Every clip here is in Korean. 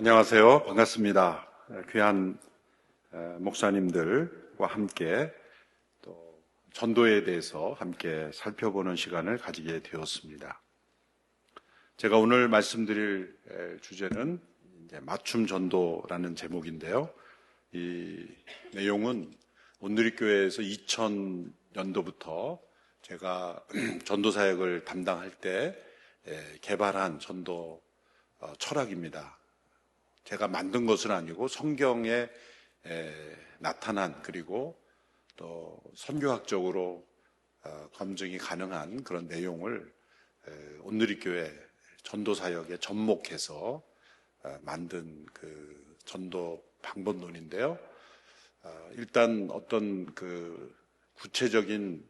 안녕하세요. 반갑습니다. 귀한 목사님들과 함께 또 전도에 대해서 함께 살펴보는 시간을 가지게 되었습니다. 제가 오늘 말씀드릴 주제는 이제 맞춤 전도라는 제목인데요. 이 내용은 온누리교회에서 2000년도부터 제가 전도 사역을 담당할 때 개발한 전도 철학입니다. 제가 만든 것은 아니고 성경에 나타난, 그리고 또 선교학적으로 검증이 가능한 그런 내용을 온누리교회 전도사역에 접목해서 만든 그 전도 방법론인데요. 일단 어떤 그 구체적인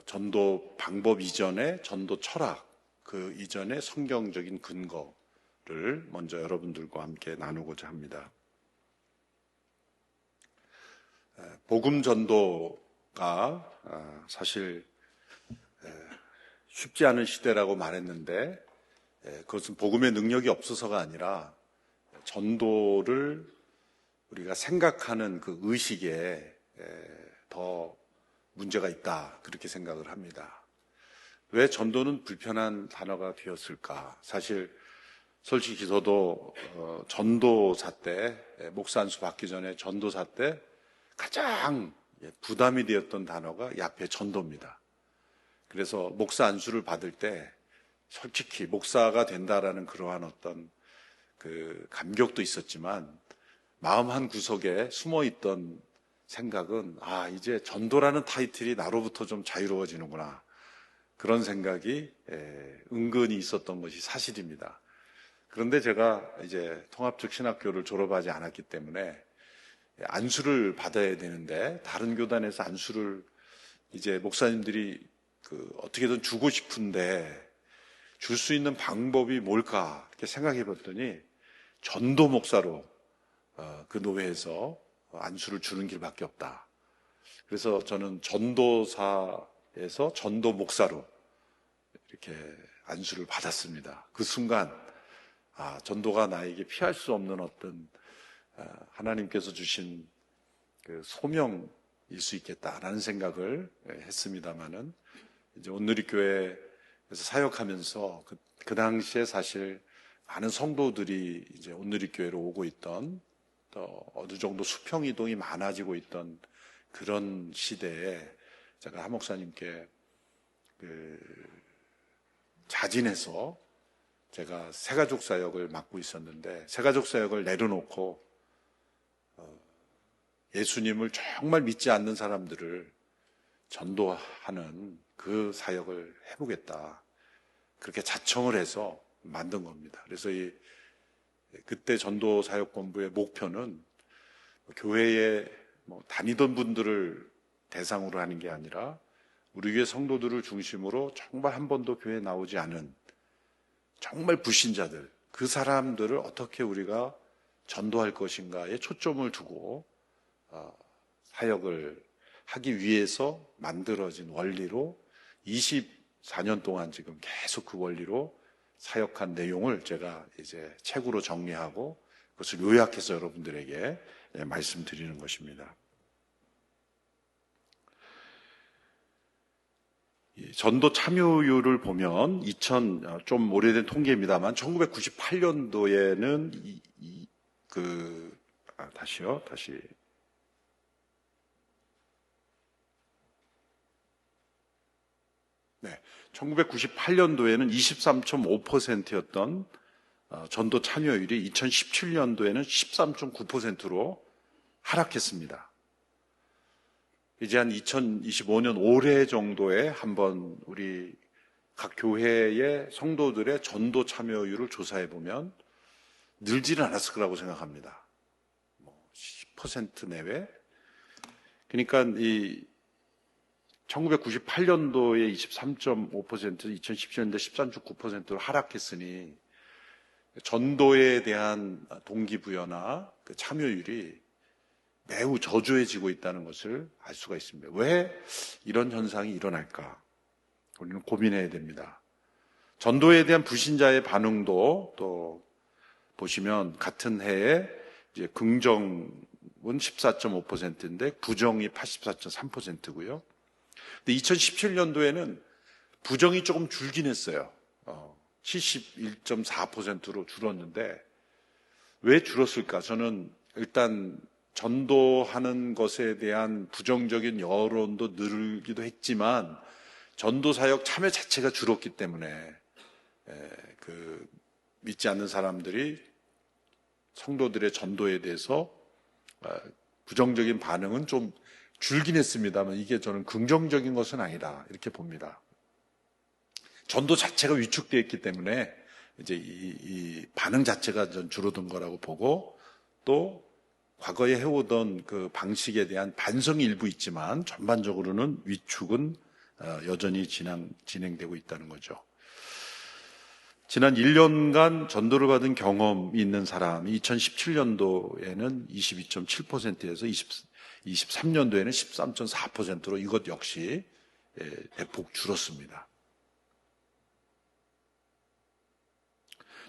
전도 방법 이전에 전도 철학, 그 이전에 성경적인 근거를 먼저 여러분들과 함께 나누고자 합니다. 복음 전도가 사실 쉽지 않은 시대라고 말했는데, 그것은 복음의 능력이 없어서가 아니라 전도를 우리가 생각하는 그 의식에 더 문제가 있다, 그렇게 생각을 합니다. 왜 전도는 불편한 단어가 되었을까? 사실 솔직히 저도 전도사 때, 목사 안수 받기 전에 전도사 때 가장 부담이 되었던 단어가 앞에 전도입니다. 그래서 목사 안수를 받을 때 솔직히 목사가 된다라는 그러한 어떤 그 감격도 있었지만, 마음 한 구석에 숨어있던 생각은 이제 전도라는 타이틀이 나로부터 좀 자유로워지는구나, 그런 생각이 은근히 있었던 것이 사실입니다. 그런데 제가 이제 통합적 신학교를 졸업하지 않았기 때문에 안수를 받아야 되는데, 다른 교단에서 안수를 이제 목사님들이 어떻게든 주고 싶은데 줄 수 있는 방법이 뭘까 이렇게 생각해 봤더니, 전도 목사로 그 노회에서 안수를 주는 길밖에 없다. 그래서 저는 전도사에서 전도 목사로 이렇게 안수를 받았습니다. 그 순간 전도가 나에게 피할 수 없는 어떤 하나님께서 주신 그 소명일 수 있겠다라는 생각을 했습니다마는, 이제 온누리교회에서 사역하면서 그 당시에 사실 많은 성도들이 이제 온누리교회로 오고 있던, 또 어느 정도 수평 이동이 많아지고 있던 그런 시대에 제가 한 목사님께 자진해서 제가 새가족 사역을 맡고 있었는데, 새가족 사역을 내려놓고 예수님을 정말 믿지 않는 사람들을 전도하는 그 사역을 해보겠다, 그렇게 자청을 해서 만든 겁니다. 그래서 그때 전도 사역본부의 목표는 교회에 다니던 분들을 대상으로 하는 게 아니라 우리 교회 성도들을 중심으로 정말 한 번도 교회에 나오지 않은 정말 불신자들, 그 사람들을 어떻게 우리가 전도할 것인가에 초점을 두고 사역을 하기 위해서 만들어진 원리로 24년 동안 지금 계속 그 원리로 사역한 내용을 제가 이제 책으로 정리하고 그것을 요약해서 여러분들에게 말씀드리는 것입니다. 전도 참여율을 보면 좀 오래된 통계입니다만 1998년도에는 다시 1998년도에는 23.5%였던 전도 참여율이 2017년도에는 13.9%로 하락했습니다. 이제 한 2025년 올해 정도에 한번 우리 각 교회의 성도들의 전도 참여율을 조사해 보면 늘지는 않았을 거라고 생각합니다. 10% 내외. 그러니까 1998년도에 23.5%, 2017년도에 13.9%로 하락했으니 전도에 대한 동기부여나 그 참여율이 매우 저조해지고 있다는 것을 알 수가 있습니다. 왜 이런 현상이 일어날까? 우리는 고민해야 됩니다. 전도에 대한 불신자의 반응도 또 보시면 같은 해에 이제 긍정은 14.5%인데 부정이 84.3%고요. 근데 2017년도에는 부정이 조금 줄긴 했어요. 71.4%로 줄었는데 왜 줄었을까? 저는 일단 전도하는 것에 대한 부정적인 여론도 늘기도 했지만 전도 사역 참여 자체가 줄었기 때문에 믿지 않는 사람들이 성도들의 전도에 대해서 부정적인 반응은 좀 줄긴 했습니다만 이게 저는 긍정적인 것은 아니다 이렇게 봅니다. 전도 자체가 위축되어 있기 때문에 이제 이 반응 자체가 좀 줄어든 거라고 보고 또 과거에 해오던 그 방식에 대한 반성이 일부 있지만 전반적으로는 위축은 여전히 진행되고 있다는 거죠. 지난 1년간 전도를 받은 경험이 있는 사람이 2017년도에는 22.7%에서 23년도에는 13.4%로 이것 역시 대폭 줄었습니다.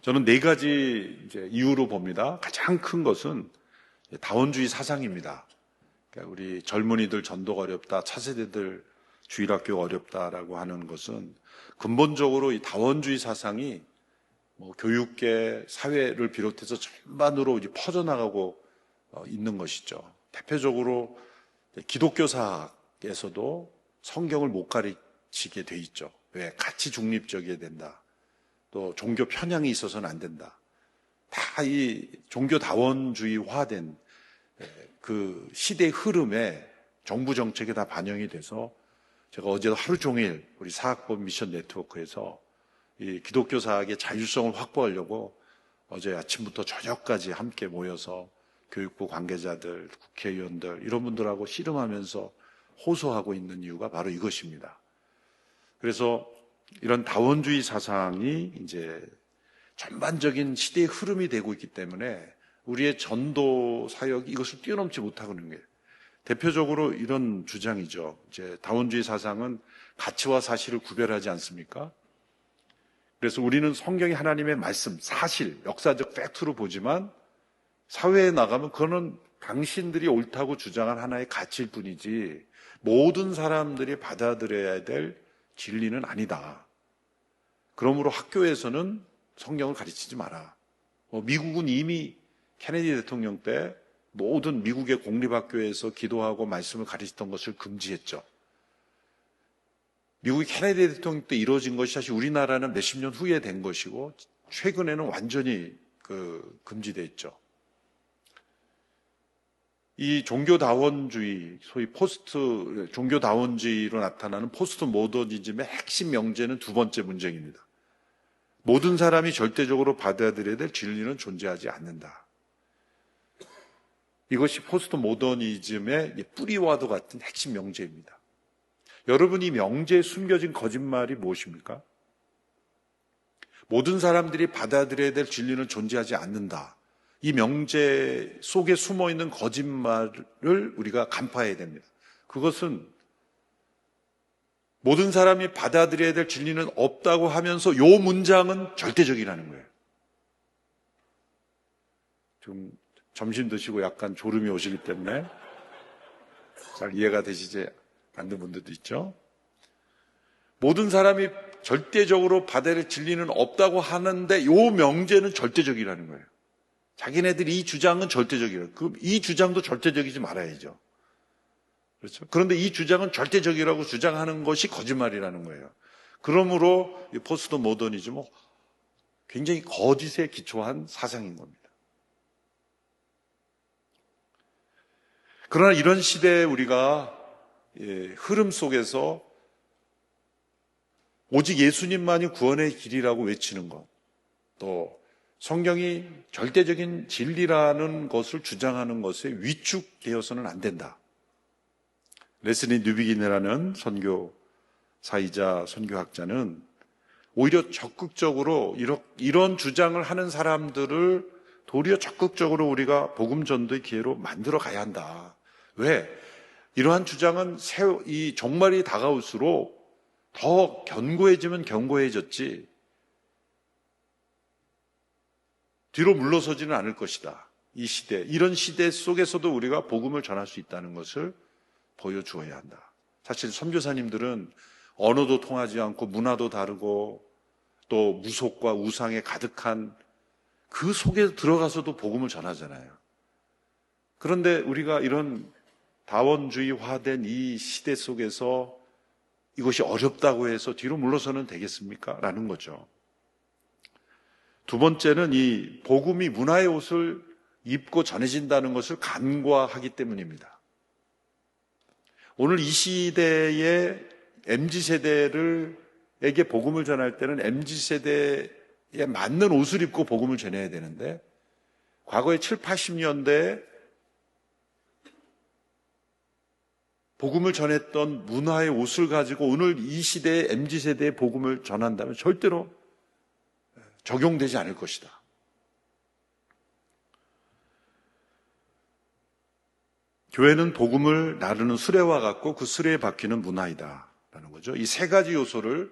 저는 네 가지 이제 이유로 봅니다. 가장 큰 것은 다원주의 사상입니다. 그러니까 우리 젊은이들 전도가 어렵다, 차세대들 주일학교가 어렵다라고 하는 것은 근본적으로 이 다원주의 사상이 교육계, 사회를 비롯해서 전반으로 이제 퍼져나가고 있는 것이죠. 대표적으로 기독교사에서도 성경을 못 가르치게 돼 있죠. 왜? 가치 중립적이어야 된다. 또 종교 편향이 있어서는 안 된다. 다 이 종교다원주의화된 그 시대의 흐름에 정부 정책에 다 반영이 돼서 제가 어제도 하루 종일 우리 사학번 미션 네트워크에서 이 기독교 사학의 자율성을 확보하려고 어제 아침부터 저녁까지 함께 모여서 교육부 관계자들, 국회의원들 이런 분들하고 씨름하면서 호소하고 있는 이유가 바로 이것입니다. 그래서 이런 다원주의 사상이 이제 전반적인 시대의 흐름이 되고 있기 때문에 우리의 전도 사역이 이것을 뛰어넘지 못하고 있는 거예요. 대표적으로 이런 주장이죠. 이제 다원주의 사상은 가치와 사실을 구별하지 않습니까? 그래서 우리는 성경이 하나님의 말씀, 사실, 역사적 팩트로 보지만 사회에 나가면 그거는 당신들이 옳다고 주장한 하나의 가치일 뿐이지 모든 사람들이 받아들여야 될 진리는 아니다. 그러므로 학교에서는 성경을 가르치지 마라. 미국은 이미 케네디 대통령 때 모든 미국의 공립학교에서 기도하고 말씀을 가르치던 것을 금지했죠. 미국의 케네디 대통령 때 이루어진 것이 사실 우리나라는 몇십 년 후에 된 것이고 최근에는 완전히 금지되어 있죠. 이 종교다원주의, 소위 종교다원주의로 나타나는 포스트 모더니즘의 핵심 명제는 두 번째 문제입니다. 모든 사람이 절대적으로 받아들여야 될 진리는 존재하지 않는다. 이것이 포스트 모더니즘의 뿌리와도 같은 핵심 명제입니다. 여러분, 이 명제에 숨겨진 거짓말이 무엇입니까? 모든 사람들이 받아들여야 될 진리는 존재하지 않는다. 이 명제 속에 숨어있는 거짓말을 우리가 간파해야 됩니다. 그것은 모든 사람이 받아들여야 될 진리는 없다고 하면서 이 문장은 절대적이라는 거예요. 좀 점심 드시고 약간 졸음이 오시기 때문에 잘 이해가 되시지 않는 분들도 있죠. 모든 사람이 절대적으로 받아야 될 진리는 없다고 하는데 이 명제는 절대적이라는 거예요. 자기네들이 이 주장은 절대적이라고. 그럼 이 주장도 절대적이지 말아야죠. 그렇죠? 그런데 이 주장은 절대적이라고 주장하는 것이 거짓말이라는 거예요. 그러므로 이 포스트 모더니즘은 굉장히 거짓에 기초한 사상인 겁니다. 그러나 이런 시대에 우리가 흐름 속에서 오직 예수님만이 구원의 길이라고 외치는 것, 또 성경이 절대적인 진리라는 것을 주장하는 것에 위축되어서는 안 된다. 레슬리 뉴비긴이라는 선교사이자 선교학자는 오히려 적극적으로 이런 주장을 하는 사람들을 도리어 적극적으로 우리가 복음 전도의 기회로 만들어 가야 한다. 왜? 이러한 주장은 이 종말이 다가올수록 더 견고해지면 견고해졌지 뒤로 물러서지는 않을 것이다. 이 시대, 이런 시대 속에서도 우리가 복음을 전할 수 있다는 것을 보여주어야 한다. 사실 선교사님들은 언어도 통하지 않고 문화도 다르고 또 무속과 우상에 가득한 그 속에 들어가서도 복음을 전하잖아요. 그런데 우리가 이런 다원주의화된 이 시대 속에서 이것이 어렵다고 해서 뒤로 물러서는 되겠습니까? 라는 거죠. 두 번째는 이 복음이 문화의 옷을 입고 전해진다는 것을 간과하기 때문입니다. 오늘 이 시대의 MZ세대에게 복음을 전할 때는 MZ세대에 맞는 옷을 입고 복음을 전해야 되는데 과거에 7, 80년대에 복음을 전했던 문화의 옷을 가지고 오늘 이 시대의 MZ세대의 복음을 전한다면 절대로 적용되지 않을 것이다. 교회는 복음을 나르는 수레와 같고 그 수레에 박히는 문화이다 라는 거죠. 이 세 가지 요소를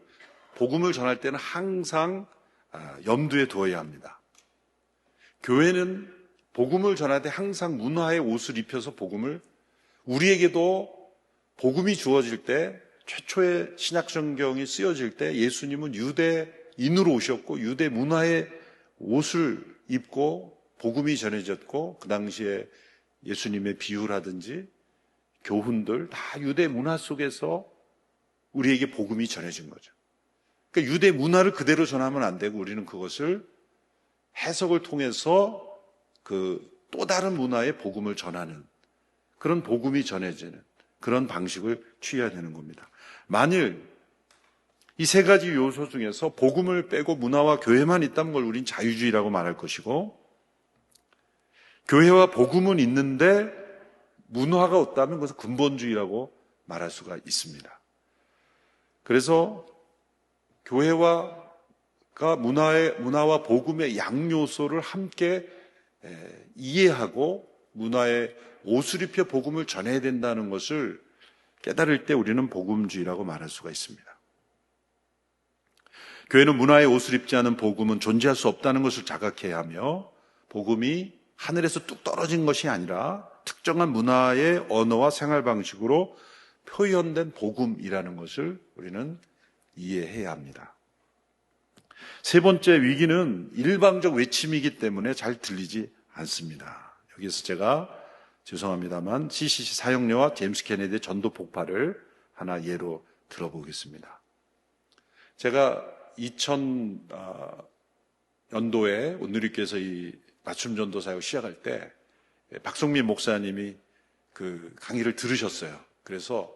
복음을 전할 때는 항상 염두에 두어야 합니다. 교회는 복음을 전할 때 항상 문화의 옷을 입혀서 복음을, 우리에게도 복음이 주어질 때, 최초의 신약성경이 쓰여질 때 예수님은 유대인으로 오셨고 유대 문화의 옷을 입고 복음이 전해졌고, 그 당시에 예수님의 비유라든지 교훈들 다 유대 문화 속에서 우리에게 복음이 전해진 거죠. 그러니까 유대 문화를 그대로 전하면 안 되고 우리는 그것을 해석을 통해서 그 또 다른 문화의 복음을 전하는 그런 복음이 전해지는 그런 방식을 취해야 되는 겁니다. 만일 이 세 가지 요소 중에서 복음을 빼고 문화와 교회만 있다면 걸 우린 자유주의라고 말할 것이고, 교회와 복음은 있는데 문화가 없다면 그것은 근본주의라고 말할 수가 있습니다. 그래서 교회가 문화와 복음의 양요소를 함께 이해하고 문화의 옷을 입혀 복음을 전해야 된다는 것을 깨달을 때 우리는 복음주의라고 말할 수가 있습니다. 교회는 문화의 옷을 입지 않은 복음은 존재할 수 없다는 것을 자각해야 하며, 복음이 하늘에서 뚝 떨어진 것이 아니라 특정한 문화의 언어와 생활 방식으로 표현된 복음이라는 것을 우리는 이해해야 합니다. 세 번째 위기는 일방적 외침이기 때문에 잘 들리지 않습니다. 여기서 제가 죄송합니다만 CCC 사형리와 제임스 케네디의 전도 폭발을 하나 예로 들어보겠습니다. 제가 2000년도에 온누리교회에서 이 맞춤 전도 사역 시작할 때 박성민 목사님이 그 강의를 들으셨어요. 그래서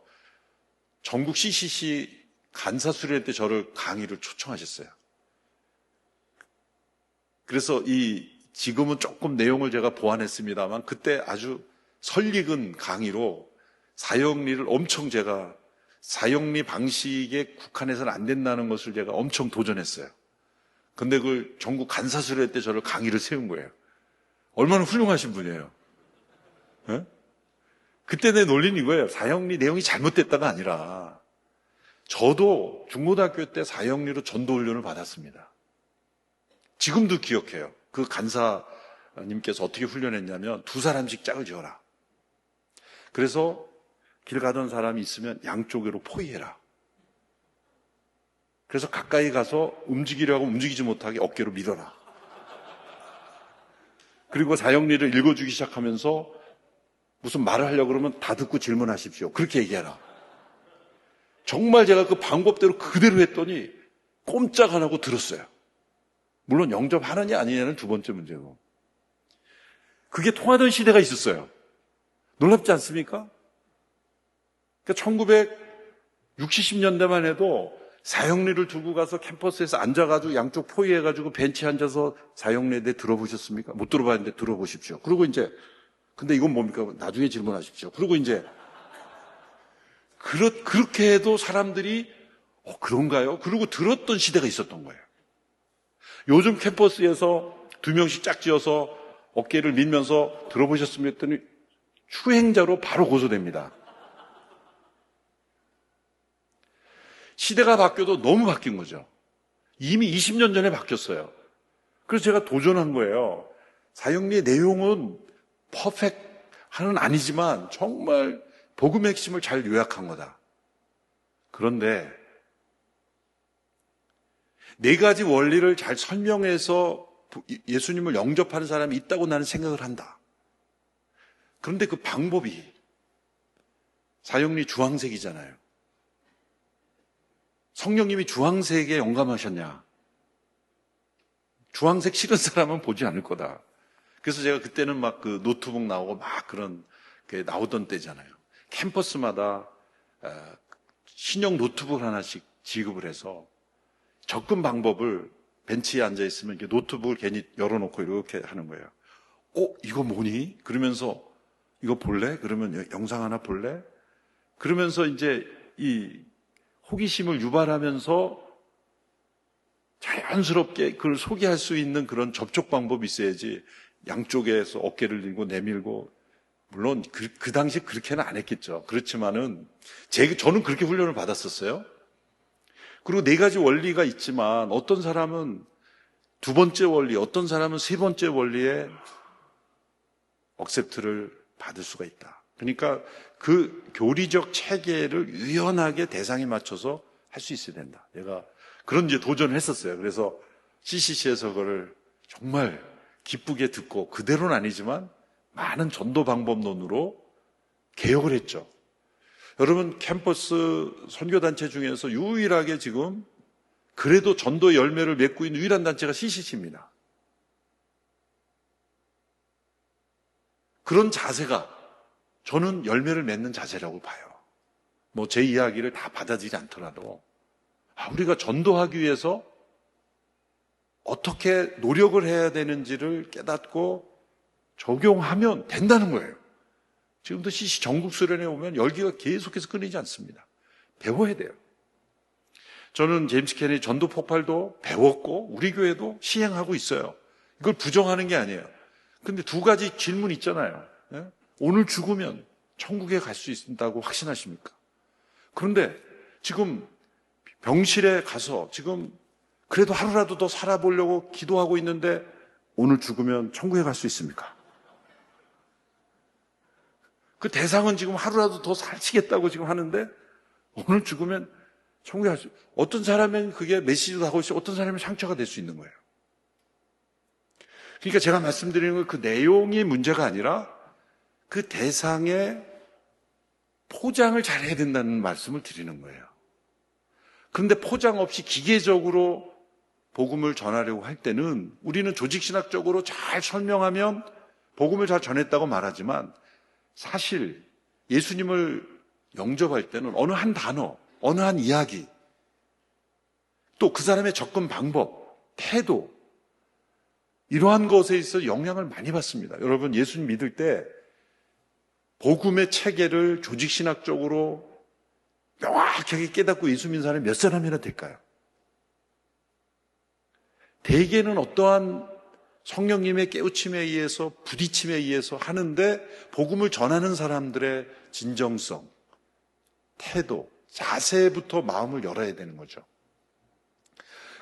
전국 CCC 간사 수련회 때 저를 강의를 초청하셨어요. 그래서 지금은 조금 내용을 제가 보완했습니다만 그때 아주 설익은 강의로 사형리를 엄청 제가 사형리 방식에 국한해서는 안 된다는 것을 제가 엄청 도전했어요. 근데 그걸 전국 간사 수련회 때 저를 강의를 세운 거예요. 얼마나 훌륭하신 분이에요. 네? 그때 내 논리는 이거예요. 사형리 내용이 잘못됐다가 아니라 저도 중고등학교 때 사형리로 전도 훈련을 받았습니다. 지금도 기억해요. 그 간사님께서 어떻게 훈련했냐면 2사람씩 짝을 지어라. 그래서 길 가던 사람이 있으면 양쪽으로 포위해라. 그래서 가까이 가서 움직이려고 움직이지 못하게 어깨로 밀어라. 그리고 사형리를 읽어주기 시작하면서 무슨 말을 하려고 그러면 다 듣고 질문하십시오. 그렇게 얘기해라. 정말 제가 그 방법대로 그대로 했더니 꼼짝 안 하고 들었어요. 물론 영접하느냐 아니냐는 두 번째 문제고. 그게 통하던 시대가 있었어요. 놀랍지 않습니까? 그러니까 1960, 70년대만 해도 사형리를 두고 가서 캠퍼스에서 앉아가지고 양쪽 포위해가지고 벤치에 앉아서 사형리에 대해 들어보셨습니까? 못 들어봤는데 들어보십시오. 그리고 이제 근데 이건 뭡니까? 나중에 질문하십시오. 그리고 이제 그렇게 해도 사람들이 그런가요? 그리고 들었던 시대가 있었던 거예요. 요즘 캠퍼스에서 2명씩 짝지어서 어깨를 밀면서 들어보셨습니까? 했더니 추행자로 바로 고소됩니다. 시대가 바뀌어도 너무 바뀐 거죠. 이미 20년 전에 바뀌었어요. 그래서 제가 도전한 거예요. 사형리의 내용은 퍼펙트는 아니지만 정말 복음의 핵심을 잘 요약한 거다. 그런데 네 가지 원리를 잘 설명해서 예수님을 영접하는 사람이 있다고 나는 생각을 한다. 그런데 그 방법이 사형리 주황색이잖아요. 성령님이 주황색에 영감하셨냐? 주황색 싫은 사람은 보지 않을 거다. 그래서 제가 그때는 막 그 노트북 나오고 막 그런 게 나오던 때잖아요. 캠퍼스마다 신형 노트북 하나씩 지급을 해서 접근 방법을 벤치에 앉아 있으면 이렇게 노트북을 괜히 열어놓고 이렇게 하는 거예요. 이거 뭐니? 그러면서 이거 볼래? 그러면 영상 하나 볼래? 그러면서 이제 이 호기심을 유발하면서 자연스럽게 그걸 소개할 수 있는 그런 접촉 방법이 있어야지 양쪽에서 어깨를 들고 내밀고 물론 그 당시 그렇게는 안 했겠죠. 그렇지만은 저는 그렇게 훈련을 받았었어요. 그리고 네 가지 원리가 있지만 어떤 사람은 두 번째 원리, 어떤 사람은 세 번째 원리에 억셉트를 받을 수가 있다. 그러니까 그 교리적 체계를 유연하게 대상에 맞춰서 할 수 있어야 된다. 내가 그런 이제 도전을 했었어요. 그래서 CCC에서 그걸 정말 기쁘게 듣고 그대로는 아니지만 많은 전도 방법론으로 개혁을 했죠. 여러분 캠퍼스 선교단체 중에서 유일하게 지금 그래도 전도의 열매를 맺고 있는 유일한 단체가 CCC입니다. 그런 자세가 저는 열매를 맺는 자세라고 봐요. 뭐 제 이야기를 다 받아들이지 않더라도 우리가 전도하기 위해서 어떻게 노력을 해야 되는지를 깨닫고 적용하면 된다는 거예요. 지금도 CC 전국 수련회 오면 열기가 계속해서 끊이지 않습니다. 배워야 돼요. 저는 제임스 캔의 전도 폭발도 배웠고 우리 교회도 시행하고 있어요. 이걸 부정하는 게 아니에요. 근데 두 가지 질문 있잖아요. 오늘 죽으면 천국에 갈 수 있다고 확신하십니까? 그런데 지금 병실에 가서 지금 그래도 하루라도 더 살아보려고 기도하고 있는데 오늘 죽으면 천국에 갈 수 있습니까? 그 대상은 지금 하루라도 더 살치겠다고 지금 하는데 오늘 죽으면 천국에 갈 수, 어떤 사람은 그게 메시지도 하고 있고 어떤 사람은 상처가 될 수 있는 거예요. 그러니까 제가 말씀드리는 건 그 내용이 문제가 아니라 그 대상의 포장을 잘 해야 된다는 말씀을 드리는 거예요. 그런데 포장 없이 기계적으로 복음을 전하려고 할 때는 우리는 조직신학적으로 잘 설명하면 복음을 잘 전했다고 말하지만 사실 예수님을 영접할 때는 어느 한 단어, 어느 한 이야기, 또 그 사람의 접근 방법, 태도, 이러한 것에 있어 영향을 많이 받습니다. 여러분 예수님 믿을 때 복음의 체계를 조직신학적으로 명확하게 깨닫고 예수 믿는 사람이 몇 사람이나 될까요? 대개는 어떠한 성령님의 깨우침에 의해서 부딪힘에 의해서 하는데 복음을 전하는 사람들의 진정성, 태도, 자세부터 마음을 열어야 되는 거죠.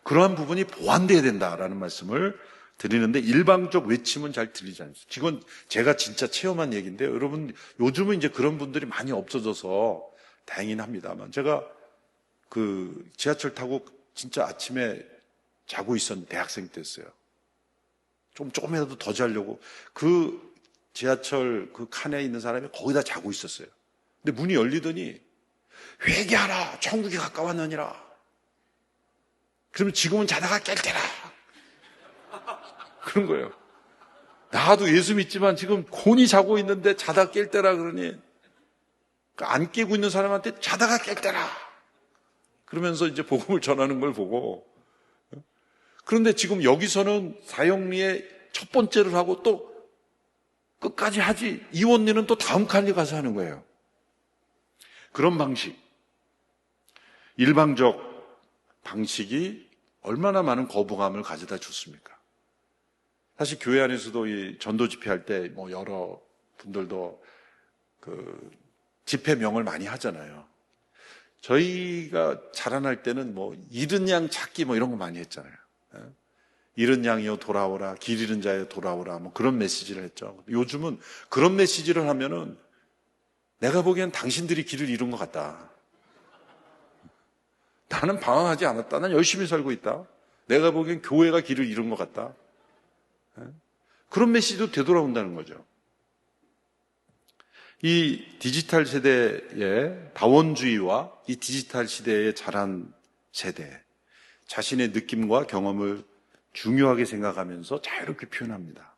그러한 부분이 보완돼야 된다라는 말씀을 드리는데 일방적 외침은 잘 들리지 않습니다. 이건 제가 진짜 체험한 얘기인데 여러분 요즘은 이제 그런 분들이 많이 없어져서 다행이긴 합니다만 제가 그 지하철 타고 진짜 아침에 자고 있었는데 대학생 때였어요. 조금이라도 더 자려고 그 지하철 그 칸에 있는 사람이 거기다 자고 있었어요. 근데 문이 열리더니 회개하라 천국이 가까웠느니라. 그러면 지금은 자다가 깰 때라. 그런 거예요. 나도 예수 믿지만 지금 곤히 자고 있는데 자다 깰 때라 그러니 안 깨고 있는 사람한테 자다가 깰 때라. 그러면서 이제 복음을 전하는 걸 보고 그런데 지금 여기서는 사형리의 첫 번째를 하고 또 끝까지 하지 이 원리는 또 다음 칸에 가서 하는 거예요. 그런 방식, 일방적 방식이 얼마나 많은 거부감을 가져다 줬습니까? 사실 교회 안에서도 이 전도 집회할 때 뭐 여러 분들도 그 집회명을 많이 하잖아요. 저희가 자라날 때는 뭐 잃은 양 찾기 뭐 이런 거 많이 했잖아요. 잃은 양이여 돌아오라, 길 잃은 자여 돌아오라, 뭐 그런 메시지를 했죠. 요즘은 그런 메시지를 하면은 내가 보기엔 당신들이 길을 잃은 것 같다. 나는 방황하지 않았다. 난 열심히 살고 있다. 내가 보기엔 교회가 길을 잃은 것 같다. 그런 메시지도 되돌아온다는 거죠. 이 디지털 세대의 다원주의와 이 디지털 시대에 자란 세대, 자신의 느낌과 경험을 중요하게 생각하면서 자유롭게 표현합니다.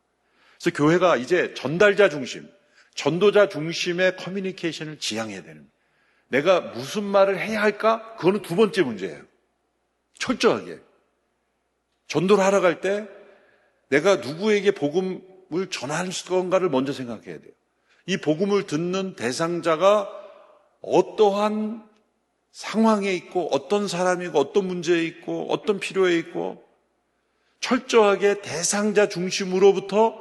그래서 교회가 이제 전달자 중심, 전도자 중심의 커뮤니케이션을 지향해야 되는 거예요. 내가 무슨 말을 해야 할까? 그거는 두 번째 문제예요. 철저하게. 전도를 하러 갈 때 내가 누구에게 복음을 전할 건가를 먼저 생각해야 돼요. 이 복음을 듣는 대상자가 어떠한 상황에 있고 어떤 사람이고 어떤 문제에 있고 어떤 필요에 있고 철저하게 대상자 중심으로부터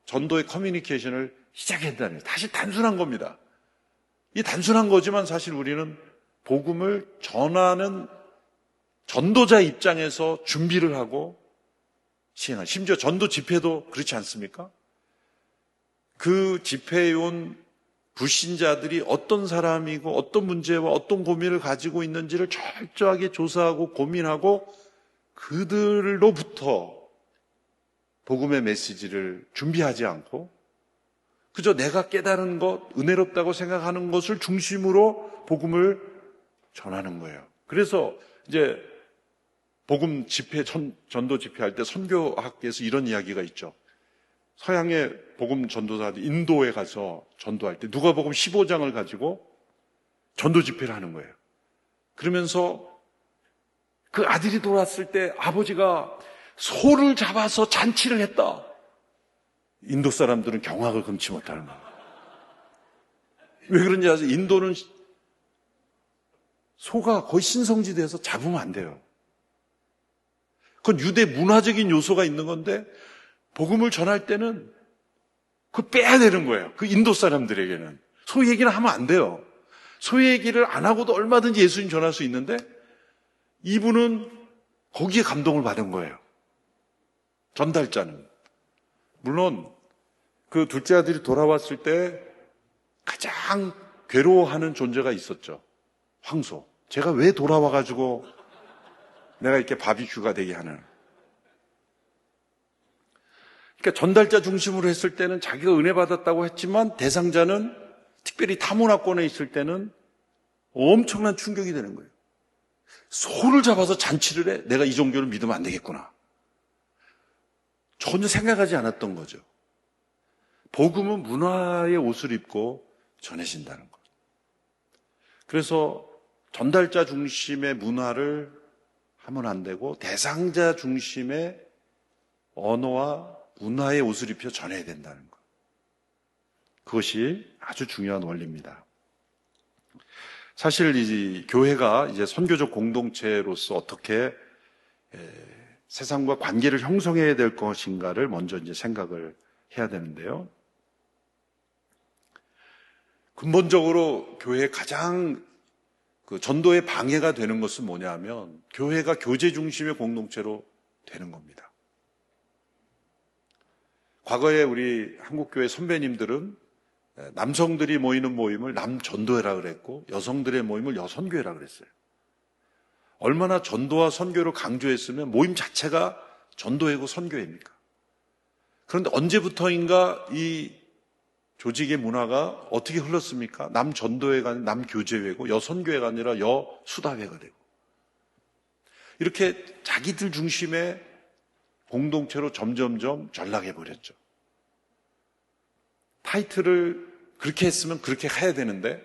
전도의 커뮤니케이션을 시작해야 된다는 거예요. 사실 단순한 겁니다. 이 단순한 거지만 사실 우리는 복음을 전하는 전도자 입장에서 준비를 하고 시행하는, 심지어 전도 집회도 그렇지 않습니까? 그 집회에 온 불신자들이 어떤 사람이고 어떤 문제와 어떤 고민을 가지고 있는지를 철저하게 조사하고 고민하고 그들로부터 복음의 메시지를 준비하지 않고 그저 내가 깨달은 것, 은혜롭다고 생각하는 것을 중심으로 복음을 전하는 거예요. 그래서 이제 복음 집회, 전도 집회할 때 선교학계에서 이런 이야기가 있죠. 서양의 복음 전도사들이 인도에 가서 전도할 때 누가복음 15장을 가지고 전도 집회를 하는 거예요. 그러면서 그 아들이 돌아왔을 때 아버지가 소를 잡아서 잔치를 했다. 인도 사람들은 경악을 금치 못하는 거예요. 왜 그런지 아세요? 인도는 소가 거의 신성지대에서 잡으면 안 돼요. 그건 유대 문화적인 요소가 있는 건데 복음을 전할 때는 그걸 빼야 되는 거예요. 그 인도 사람들에게는. 소 얘기는 하면 안 돼요. 소 얘기를 안 하고도 얼마든지 예수님 전할 수 있는데 이분은 거기에 감동을 받은 거예요. 전달자는. 물론 그 둘째 아들이 돌아왔을 때 가장 괴로워하는 존재가 있었죠. 황소. 제가 왜 돌아와가지고 내가 이렇게 바비큐가 되게 하는. 그러니까 전달자 중심으로 했을 때는 자기가 은혜 받았다고 했지만 대상자는 특별히 타문화권에 있을 때는 엄청난 충격이 되는 거예요. 소를 잡아서 잔치를 해? 내가 이 종교를 믿으면 안 되겠구나. 전혀 생각하지 않았던 거죠. 복음은 문화의 옷을 입고 전해진다는 것. 그래서 전달자 중심의 문화를 하면 안 되고 대상자 중심의 언어와 문화의 옷을 입혀 전해야 된다는 것. 그것이 아주 중요한 원리입니다. 사실 이 교회가 이제 선교적 공동체로서 어떻게 세상과 관계를 형성해야 될 것인가를 먼저 이제 생각을 해야 되는데요. 근본적으로 교회의 가장 그 전도의 방해가 되는 것은 뭐냐면 교회가 교제 중심의 공동체로 되는 겁니다. 과거에 우리 한국교회 선배님들은 남성들이 모이는 모임을 남전도회라 그랬고 여성들의 모임을 여선교회라 그랬어요. 얼마나 전도와 선교를 강조했으면 모임 자체가 전도회고 선교회입니까? 그런데 언제부터인가 이 조직의 문화가 어떻게 흘렀습니까? 남전도회가 아니라 남교제회고 여선교회가 아니라 여수다회가 되고 이렇게 자기들 중심의 공동체로 점점점 전락해버렸죠. 타이틀을 그렇게 했으면 그렇게 해야 되는데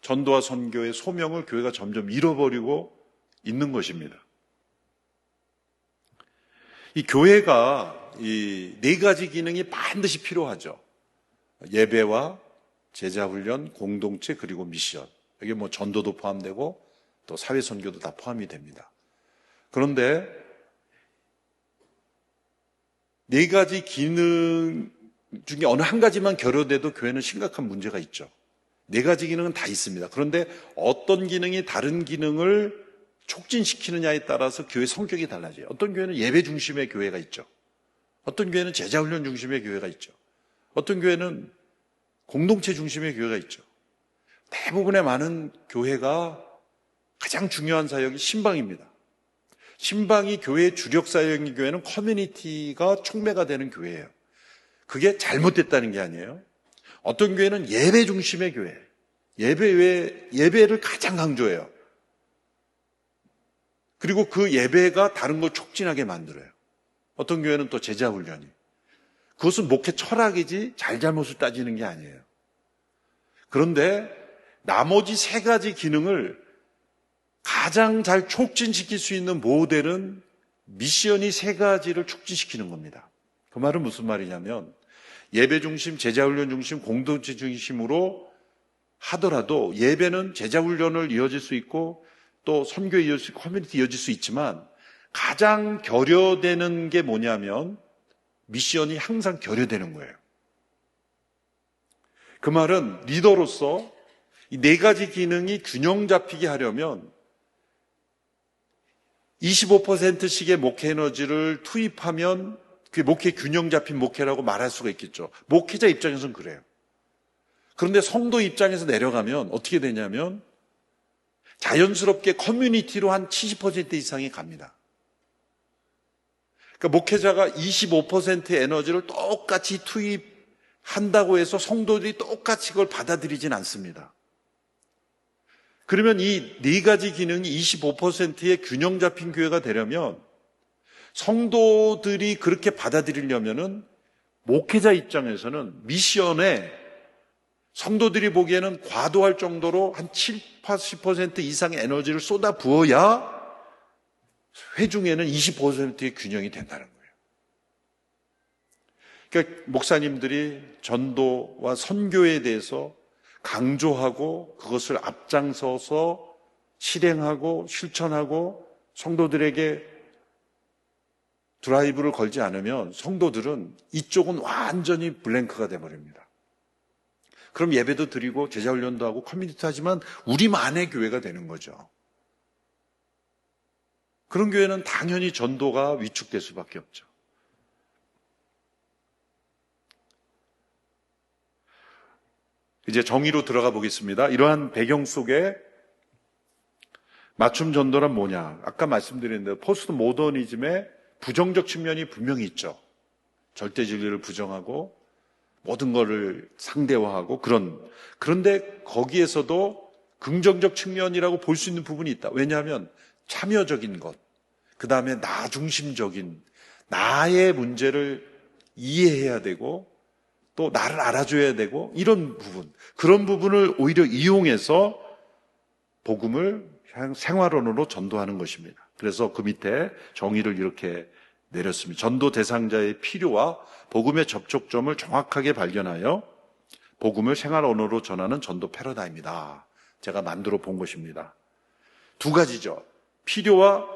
전도와 선교의 소명을 교회가 점점 잃어버리고 있는 것입니다. 이 교회가 이 네 가지 기능이 반드시 필요하죠. 예배와 제자훈련, 공동체, 그리고 미션. 여기 뭐 전도도 포함되고 또 사회선교도 다 포함이 됩니다. 그런데 네 가지 기능 중에 어느 한 가지만 결여돼도 교회는 심각한 문제가 있죠. 네 가지 기능은 다 있습니다. 그런데 어떤 기능이 다른 기능을 촉진시키느냐에 따라서 교회 성격이 달라져요. 어떤 교회는 예배 중심의 교회가 있죠. 어떤 교회는 제자훈련 중심의 교회가 있죠. 어떤 교회는 공동체 중심의 교회가 있죠. 대부분의 많은 교회가 가장 중요한 사역이 신방입니다. 신방이 교회의 주력 사역인 교회는 커뮤니티가 촉매가 되는 교회예요. 그게 잘못됐다는 게 아니에요. 어떤 교회는 예배 중심의 교회, 예배를 가장 강조해요. 그리고 그 예배가 다른 걸 촉진하게 만들어요. 어떤 교회는 또 제자훈련이. 그것은 목회 철학이지 잘잘못을 따지는 게 아니에요. 그런데 나머지 세 가지 기능을 가장 잘 촉진시킬 수 있는 모델은 미션이 세 가지를 촉진시키는 겁니다. 그 말은 무슨 말이냐면 예배 중심, 제자훈련 중심, 공동체 중심으로 하더라도 예배는 제자훈련을 이어질 수 있고 또 선교에 이어질 수 있고 커뮤니티 이어질 수 있지만 가장 결여되는 게 뭐냐면 미션이 항상 결여되는 거예요. 그 말은 리더로서 이 네 가지 기능이 균형 잡히게 하려면 25%씩의 목회 에너지를 투입하면 그게 목회 균형 잡힌 목회라고 말할 수가 있겠죠. 목회자 입장에서는 그래요. 그런데 성도 입장에서 내려가면 어떻게 되냐면 자연스럽게 커뮤니티로 한 70% 이상이 갑니다. 그러니까 목회자가 25%의 에너지를 똑같이 투입한다고 해서 성도들이 똑같이 그걸 받아들이진 않습니다. 그러면 이 네 가지 기능이 25%의 균형 잡힌 교회가 되려면 성도들이 그렇게 받아들이려면은 목회자 입장에서는 미션에 성도들이 보기에는 과도할 정도로 한 70% 이상의 에너지를 쏟아 부어야 회중에는 20%의 균형이 된다는 거예요. 그러니까 목사님들이 전도와 선교에 대해서 강조하고 그것을 앞장서서 실행하고 실천하고 성도들에게 드라이브를 걸지 않으면 성도들은 이쪽은 완전히 블랭크가 돼버립니다. 그럼 예배도 드리고 제자훈련도 하고 커뮤니티 하지만 우리만의 교회가 되는 거죠. 그런 교회는 당연히 전도가 위축될 수밖에 없죠. 이제 정의로 들어가 보겠습니다. 이러한 배경 속에 맞춤 전도란 뭐냐? 아까 말씀드렸는데 포스트 모더니즘의 부정적 측면이 분명히 있죠. 절대 진리를 부정하고 모든 것을 상대화하고 그런데 거기에서도 긍정적 측면이라고 볼 수 있는 부분이 있다. 왜냐하면 참여적인 것, 그 다음에 나 중심적인 나의 문제를 이해해야 되고 또 나를 알아줘야 되고 이런 부분, 그런 부분을 오히려 이용해서 복음을 생활원으로 전도하는 것입니다. 그래서 그 밑에 정의를 이렇게 내렸습니다. 전도 대상자의 필요와 복음의 접촉점을 정확하게 발견하여 복음을 생활언어로 전하는 전도 패러다임이다. 제가 만들어 본 것입니다. 두 가지죠. 필요와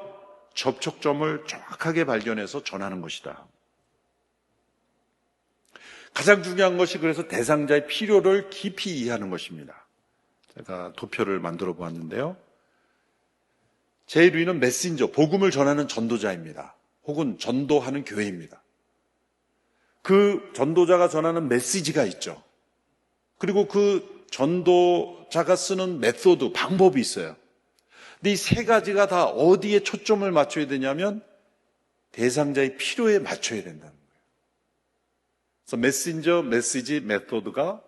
접촉점을 정확하게 발견해서 전하는 것이다. 가장 중요한 것이 그래서 대상자의 필요를 깊이 이해하는 것입니다. 제가 도표를 만들어 보았는데요. 제1위는 메신저, 복음을 전하는 전도자입니다. 혹은 전도하는 교회입니다. 그 전도자가 전하는 메시지가 있죠. 그리고 그 전도자가 쓰는 메소드, 방법이 있어요. 근데 이 세 가지가 다 어디에 초점을 맞춰야 되냐면 대상자의 필요에 맞춰야 된다는 거예요. 그래서 메신저, 메시지, 메소드가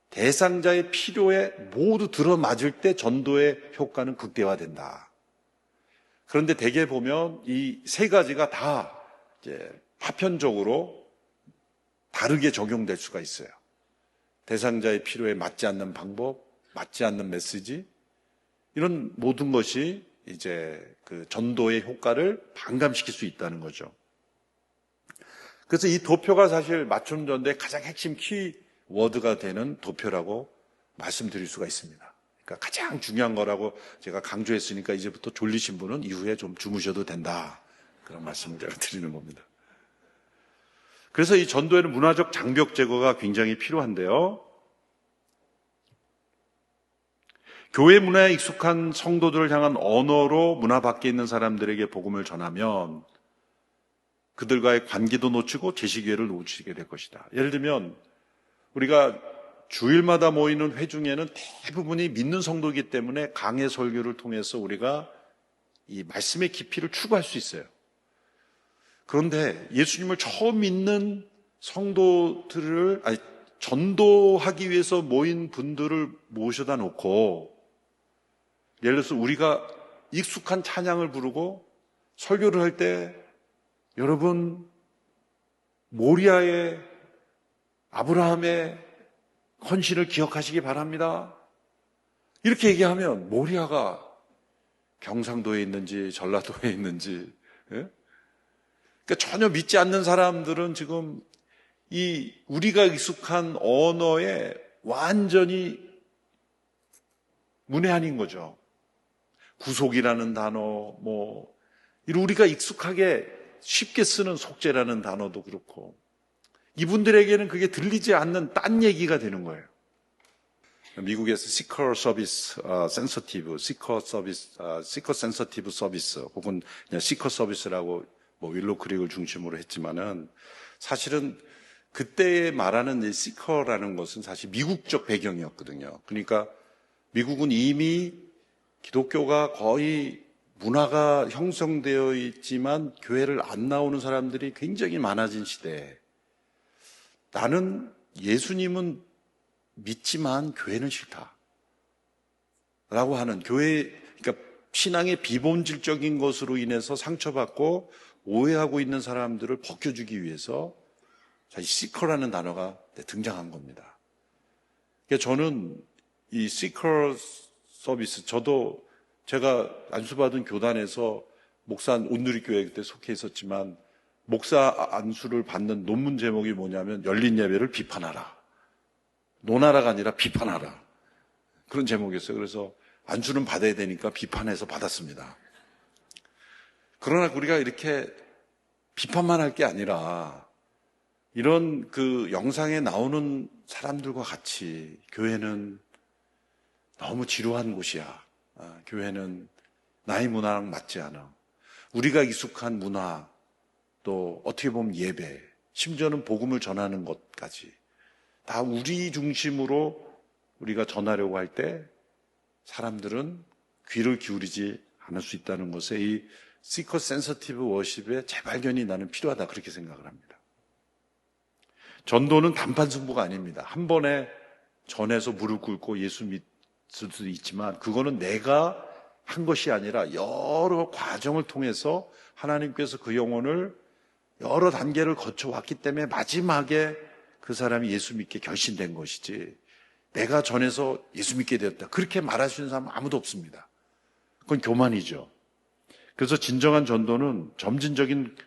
대상자의 필요에 모두 들어맞을 때 전도의 효과는 극대화된다. 그런데 대개 보면 이 세 가지가 다 이제 파편적으로 다르게 적용될 수가 있어요. 대상자의 필요에 맞지 않는 방법, 맞지 않는 메시지, 이런 모든 것이 이제 그 전도의 효과를 반감시킬 수 있다는 거죠. 그래서 이 도표가 사실 맞춤 전도의 가장 핵심 키워드가 되는 도표라고 말씀드릴 수가 있습니다. 그러니까 가장 중요한 거라고 제가 강조했으니까 이제부터 졸리신 분은 이후에 좀 주무셔도 된다. 그런 말씀을 제가 드리는 겁니다. 그래서 이 전도에는 문화적 장벽 제거가 굉장히 필요한데요. 교회 문화에 익숙한 성도들을 향한 언어로 문화 밖에 있는 사람들에게 복음을 전하면 그들과의 관계도 놓치고 제시기회를 놓치게 될 것이다. 예를 들면 우리가 주일마다 모이는 회중에는 대부분이 믿는 성도이기 때문에 강해 설교를 통해서 우리가 이 말씀의 깊이를 추구할 수 있어요. 그런데 예수님을 처음 믿는 성도들을 전도하기 위해서 모인 분들을 모셔다 놓고 예를 들어서 우리가 익숙한 찬양을 부르고 설교를 할 때 여러분 모리아의 아브라함의 헌신을 기억하시기 바랍니다. 이렇게 얘기하면 모리아가 경상도에 있는지 전라도에 있는지 그러니까 전혀 믿지 않는 사람들은 지금 이 우리가 익숙한 언어에 완전히 문외한인 거죠. 구속이라는 단어, 우리가 익숙하게 쉽게 쓰는 속죄라는 단어도 그렇고 이분들에게는 그게 들리지 않는 딴 얘기가 되는 거예요. 미국에서 시커 서비스 센서티브, 시커 센서티브 서비스 혹은 그냥 시커 서비스라고 윌로 크릭을 중심으로 했지만은 사실은 그때 말하는 이 시커라는 것은 사실 미국적 배경이었거든요. 그러니까 미국은 이미 기독교가 거의 문화가 형성되어 있지만 교회를 안 나오는 사람들이 굉장히 많아진 시대에 나는 예수님은 믿지만 교회는 싫다 라고 하는 그러니까 신앙의 비본질적인 것으로 인해서 상처받고 오해하고 있는 사람들을 벗겨주기 위해서 사실 시커라는 단어가 등장한 겁니다. 그러니까 저는 이 시커 서비스, 저도 제가 안수받은 교단에서 목사 온누리교회 그때 속해 있었지만 목사 안수를 받는 논문 제목이 뭐냐면 열린 예배를 비판하라. 논하라가 아니라 비판하라. 그런 제목이었어요. 그래서 안수는 받아야 되니까 비판해서 받았습니다. 그러나 우리가 이렇게 비판만 할 게 아니라 이런 그 영상에 나오는 사람들과 같이 교회는 너무 지루한 곳이야. 교회는 나의 문화랑 맞지 않아. 우리가 익숙한 문화, 또 어떻게 보면 예배, 심지어는 복음을 전하는 것까지 다 우리 중심으로 우리가 전하려고 할 때 사람들은 귀를 기울이지 않을 수 있다는 것에 이 시커 센서티브 워십의 재발견이 나는 필요하다 그렇게 생각을 합니다. 전도는 단판 승부가 아닙니다. 한 번에 전해서 무릎 꿇고 예수 믿을 수도 있지만 그거는 내가 한 것이 아니라 여러 과정을 통해서 하나님께서 그 영혼을 여러 단계를 거쳐왔기 때문에 마지막에 그 사람이 예수 믿게 결심된 것이지 내가 전해서 예수 믿게 되었다 그렇게 말할 수 있는 사람은 아무도 없습니다. 그건 교만이죠. 그래서 진정한 전도는 점진적인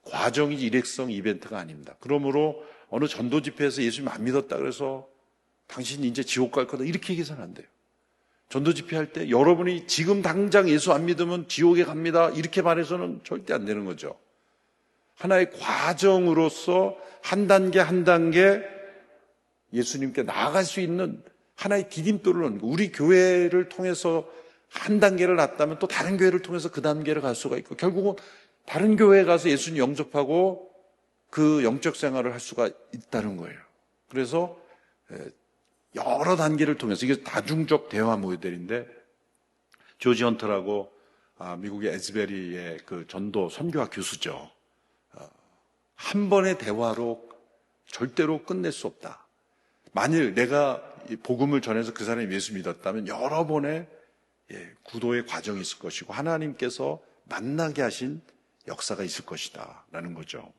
과정이지 일회성 이벤트가 아닙니다. 그러므로 어느 전도 집회에서 예수님 안 믿었다 그래서 당신 이제 지옥 갈 거다 이렇게 얘기해서는 안 돼요. 전도 집회할 때 여러분이 지금 당장 예수 안 믿으면 지옥에 갑니다 이렇게 말해서는 절대 안 되는 거죠. 하나의 과정으로서 한 단계 한 단계 예수님께 나아갈 수 있는 하나의 디딤돌을 넣는 거예요. 우리 교회를 통해서 한 단계를 났다면 또 다른 교회를 통해서 그 단계를 갈 수가 있고 결국은 다른 교회에 가서 예수님 영접하고 그 영적 생활을 할 수가 있다는 거예요. 그래서 여러 단계를 통해서 이게 다중적 대화 모델인데 조지 헌터라고 미국의 에즈베리의 그 전도 선교학 교수죠. 한 번의 대화로 절대로 끝낼 수 없다. 만일 내가 복음을 전해서 그 사람이 예수 믿었다면 여러 번의 구도의 과정이 있을 것이고 하나님께서 만나게 하신 역사가 있을 것이다 라는 거죠.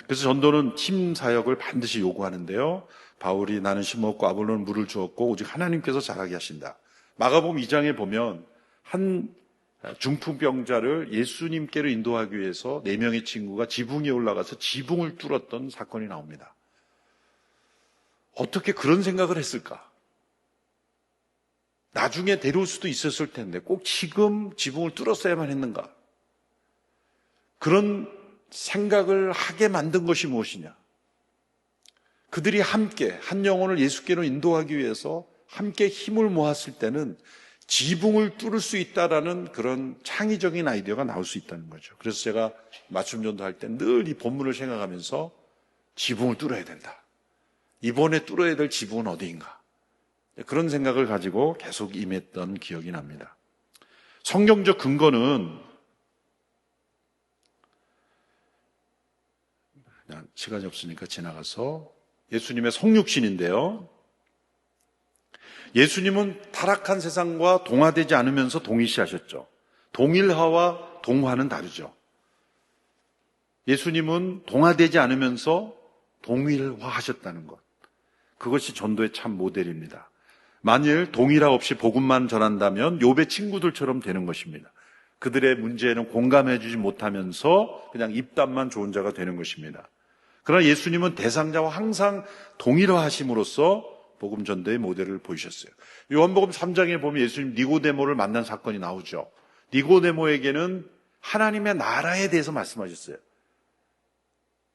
그래서 전도는 팀 사역을 반드시 요구하는데요. 바울이 나는 심었고 아볼로는 물을 주었고 오직 하나님께서 자라게 하신다. 마가복음 2장에 보면 한 중풍병자를 예수님께로 인도하기 위해서 4명의 친구가 지붕에 올라가서 지붕을 뚫었던 사건이 나옵니다. 어떻게 그런 생각을 했을까? 나중에 데려올 수도 있었을 텐데 꼭 지금 지붕을 뚫었어야만 했는가? 그런 생각을 하게 만든 것이 무엇이냐? 그들이 함께 한 영혼을 예수께로 인도하기 위해서 함께 힘을 모았을 때는 지붕을 뚫을 수 있다라는 그런 창의적인 아이디어가 나올 수 있다는 거죠. 그래서 제가 맞춤 전도할 때 늘 이 본문을 생각하면서 지붕을 뚫어야 된다. 이번에 뚫어야 될 지붕은 어디인가? 그런 생각을 가지고 계속 임했던 기억이 납니다. 성경적 근거는 시간이 없으니까 지나가서 예수님의 성육신인데요. 예수님은 타락한 세상과 동화되지 않으면서 동일시하셨죠. 동일화와 동화는 다르죠. 예수님은 동화되지 않으면서 동일화하셨다는 것. 그것이 전도의 참 모델입니다. 만일 동일화 없이 복음만 전한다면 욥의 친구들처럼 되는 것입니다. 그들의 문제에는 공감해 주지 못하면서 그냥 입담만 좋은 자가 되는 것입니다. 그러나 예수님은 대상자와 항상 동일화하심으로써 복음 전도의 모델을 보이셨어요. 요한복음 3장에 보면 예수님 니고데모를 만난 사건이 나오죠. 니고데모에게는 하나님의 나라에 대해서 말씀하셨어요.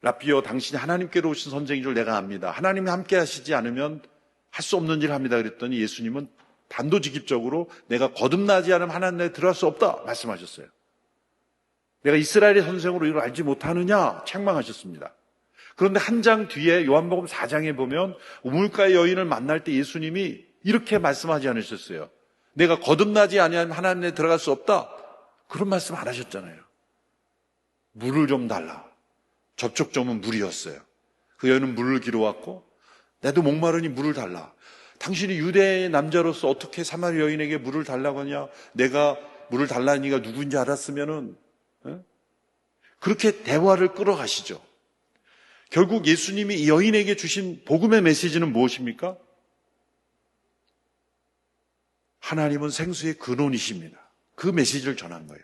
라삐여, 당신이 하나님께로 오신 선생인 줄 내가 압니다. 하나님이 함께 하시지 않으면 할 수 없는 일을 합니다. 그랬더니 예수님은 단도직입적으로 내가 거듭나지 않으면 하나님 나라에 들어갈 수 없다 말씀하셨어요. 내가 이스라엘의 선생으로 이걸 알지 못하느냐 책망하셨습니다. 그런데 한 장 뒤에 요한복음 4장에 보면 우물가의 여인을 만날 때 예수님이 이렇게 말씀하지 않으셨어요. 내가 거듭나지 아니하면 하나님 나라에 들어갈 수 없다. 그런 말씀 안 하셨잖아요. 물을 좀 달라. 접촉점은 물이었어요. 그 여인은 물을 길어왔고 나도 목마르니 물을 달라. 당신이 유대의 남자로서 어떻게 사마리 여인에게 물을 달라고 하냐? 내가 물을 달라니가 누구인지 알았으면은 그렇게 대화를 끌어가시죠. 결국 예수님이 이 여인에게 주신 복음의 메시지는 무엇입니까? 하나님은 생수의 근원이십니다. 그 메시지를 전한 거예요.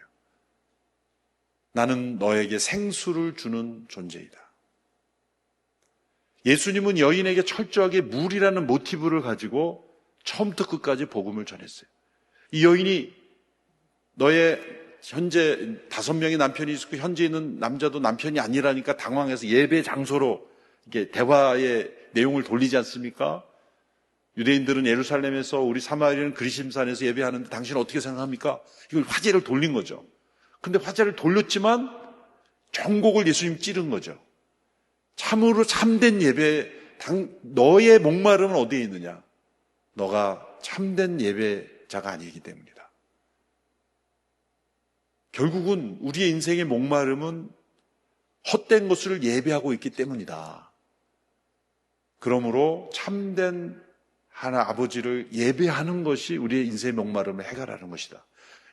나는 너에게 생수를 주는 존재이다. 예수님은 여인에게 철저하게 물이라는 모티브를 가지고 처음부터 끝까지 복음을 전했어요. 이 여인이 너의 현재 5명의 남편이 있고 현재 있는 남자도 남편이 아니라니까 당황해서 예배 장소로 이렇게 대화의 내용을 돌리지 않습니까? 유대인들은 예루살렘에서 우리 사마리아는 그리심산에서 예배하는데 당신은 어떻게 생각합니까? 이걸 화제를 돌린 거죠. 근데 화제를 돌렸지만 정곡을 예수님 찌른 거죠. 참으로 참된 예배, 너의 목마름은 어디에 있느냐? 너가 참된 예배자가 아니기 때문이다. 결국은 우리의 인생의 목마름은 헛된 것을 예배하고 있기 때문이다. 그러므로 참된 하나 아버지를 예배하는 것이 우리의 인생의 목마름을 해결하는 것이다.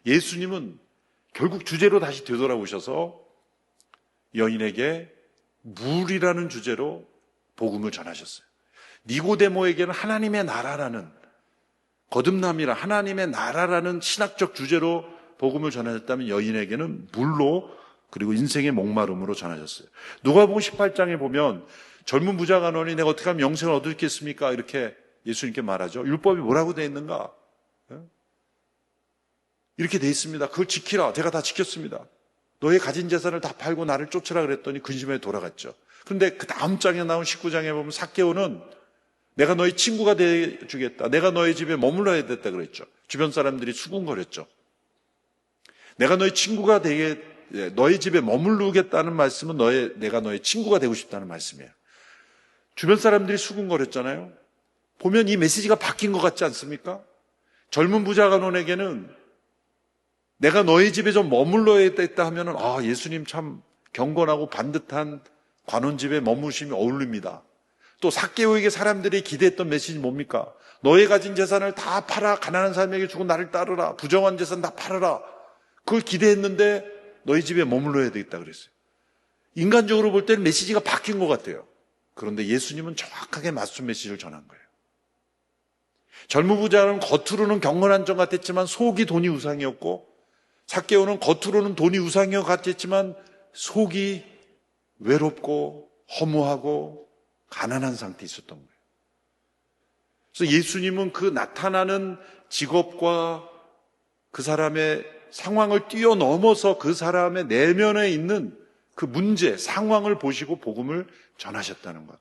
예수님은 결국 주제로 다시 되돌아오셔서 여인에게 물이라는 주제로 복음을 전하셨어요. 니고데모에게는 하나님의 나라라는 거듭남이라 하나님의 나라라는 신학적 주제로 복음을 전하셨다면 여인에게는 물로 그리고 인생의 목마름으로 전하셨어요. 누가복음 18장에 보면 젊은 부자 간원이 내가 어떻게 하면 영생을 얻겠습니까? 이렇게 예수님께 말하죠. 율법이 뭐라고 되어 있는가? 이렇게 되어 있습니다. 그걸 지키라. 제가 다 지켰습니다. 너의 가진 재산을 다 팔고 나를 쫓으라 그랬더니 근심에 돌아갔죠. 그런데 그 다음 장에 나온 19장에 보면 삭개오는 내가 너의 친구가 되어주겠다. 내가 너의 집에 머물러야 됐다 그랬죠. 주변 사람들이 수군거렸죠. 내가 너의 친구가 되게 너의 집에 머무르겠다는 말씀은 내가 너의 친구가 되고 싶다는 말씀이에요. 주변 사람들이 수군거렸잖아요. 보면 이 메시지가 바뀐 것 같지 않습니까? 젊은 부자 간원에게는 내가 너희 집에 좀 머물러야 됐다 하면은 예수님 참 경건하고 반듯한 관원집에 머무심이 어울립니다. 또 삭개오에게 사람들이 기대했던 메시지는 뭡니까? 너의 가진 재산을 다 팔아 가난한 사람에게 주고 나를 따르라. 부정한 재산 다 팔아라. 그걸 기대했는데 너희 집에 머물러야 되겠다 그랬어요. 인간적으로 볼 때는 메시지가 바뀐 것 같아요. 그런데 예수님은 정확하게 맞춤 메시지를 전한 거예요. 젊은 부자는 겉으로는 경건한 점 같았지만 속이 돈이 우상이었고 삭개오는 겉으로는 돈이 우상이어 같았지만 속이 외롭고 허무하고 가난한 상태에 있었던 거예요. 그래서 예수님은 그 나타나는 직업과 그 사람의 상황을 뛰어넘어서 그 사람의 내면에 있는 그 문제, 상황을 보시고 복음을 전하셨다는 것.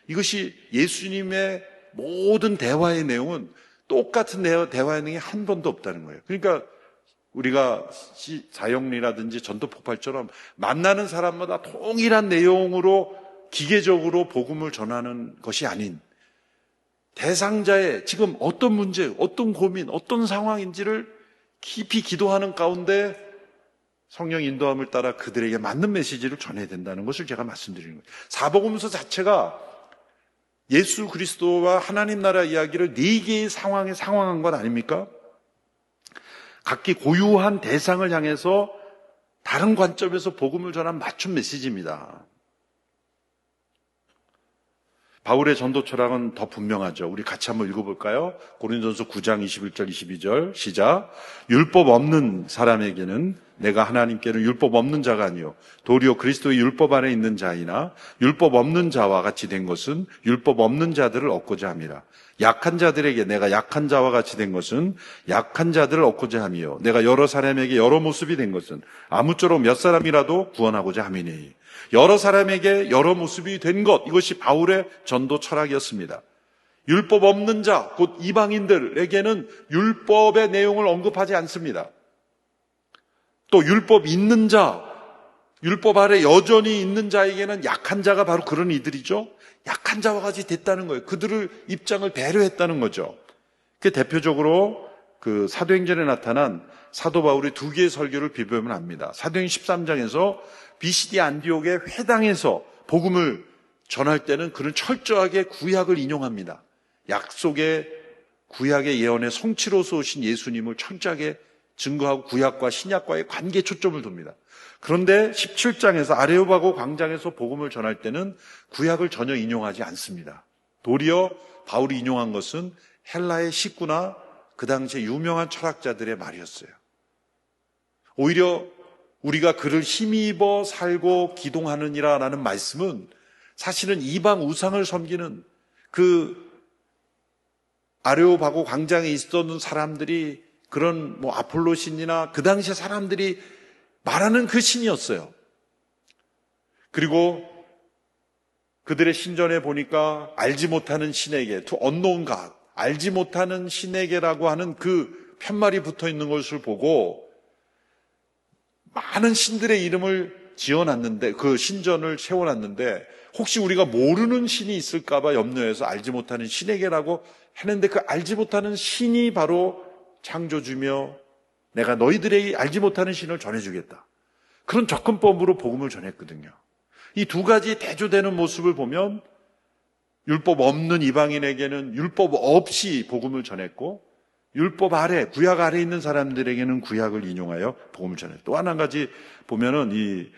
이것이 예수님의 모든 대화의 내용은 똑같은 대화의 내용이 한 번도 없다는 거예요. 그러니까 우리가 자영리라든지 전도폭발처럼 만나는 사람마다 동일한 내용으로 기계적으로 복음을 전하는 것이 아닌 대상자의 지금 어떤 문제, 어떤 고민, 어떤 상황인지를 깊이 기도하는 가운데 성령 인도함을 따라 그들에게 맞는 메시지를 전해야 된다는 것을 제가 말씀드리는 거예요. 사복음서 자체가 예수 그리스도와 하나님 나라 이야기를 네 개의 상황에 상황한 것 아닙니까? 각기 고유한 대상을 향해서 다른 관점에서 복음을 전한 맞춤 메시지입니다. 바울의 전도 철학은 더 분명하죠. 우리 같이 한번 읽어볼까요? 고린도전서 9장 21절 22절 시작. 율법 없는 사람에게는 내가 하나님께는 율법 없는 자가 아니요 도리어 그리스도의 율법 안에 있는 자이나 율법 없는 자와 같이 된 것은 율법 없는 자들을 얻고자 함이라. 약한 자들에게 내가 약한 자와 같이 된 것은 약한 자들을 얻고자 함이요 내가 여러 사람에게 여러 모습이 된 것은 아무쪼록 몇 사람이라도 구원하고자 함이니. 여러 사람에게 여러 모습이 된 것, 이것이 바울의 전도 철학이었습니다. 율법 없는 자, 곧 이방인들에게는 율법의 내용을 언급하지 않습니다. 또 율법 있는 자, 율법 아래 여전히 있는 자에게는 약한 자가 바로 그런 이들이죠. 약한 자와 같이 됐다는 거예요. 그들을 입장을 배려했다는 거죠. 그 대표적으로 그 사도행전에 나타난 사도 바울의 두 개의 설교를 비교하면 압니다. 사도행 13장에서 비시디 안디옥의 회당에서 복음을 전할 때는 그는 철저하게 구약을 인용합니다. 약속의 구약의 예언의 성취로서 오신 예수님을 철저하게 증거하고 구약과 신약과의 관계에 초점을 둡니다. 그런데 17장에서 아레오바고 광장에서 복음을 전할 때는 구약을 전혀 인용하지 않습니다. 도리어 바울이 인용한 것은 헬라의 식구나 그 당시에 유명한 철학자들의 말이었어요. 오히려 우리가 그를 힘입어 살고 기동하느니라 라는 말씀은 사실은 이방 우상을 섬기는 그 아레오바고 광장에 있었던 사람들이 그런 아폴로 신이나 그 당시에 사람들이 말하는 그 신이었어요. 그리고 그들의 신전에 보니까 알지 못하는 신에게, to unknown God, 알지 못하는 신에게라고 하는 그 편말이 붙어 있는 것을 보고 많은 신들의 이름을 지어놨는데, 그 신전을 세워놨는데 혹시 우리가 모르는 신이 있을까봐 염려해서 알지 못하는 신에게라고 했는데 그 알지 못하는 신이 바로 창조주며 내가 너희들에게 알지 못하는 신을 전해주겠다. 그런 접근법으로 복음을 전했거든요. 이 두 가지 대조되는 모습을 보면 율법 없는 이방인에게는 율법 없이 복음을 전했고 율법 아래, 구약 아래 있는 사람들에게는 구약을 인용하여 복음을 전했고 또 한 가지 보면은 이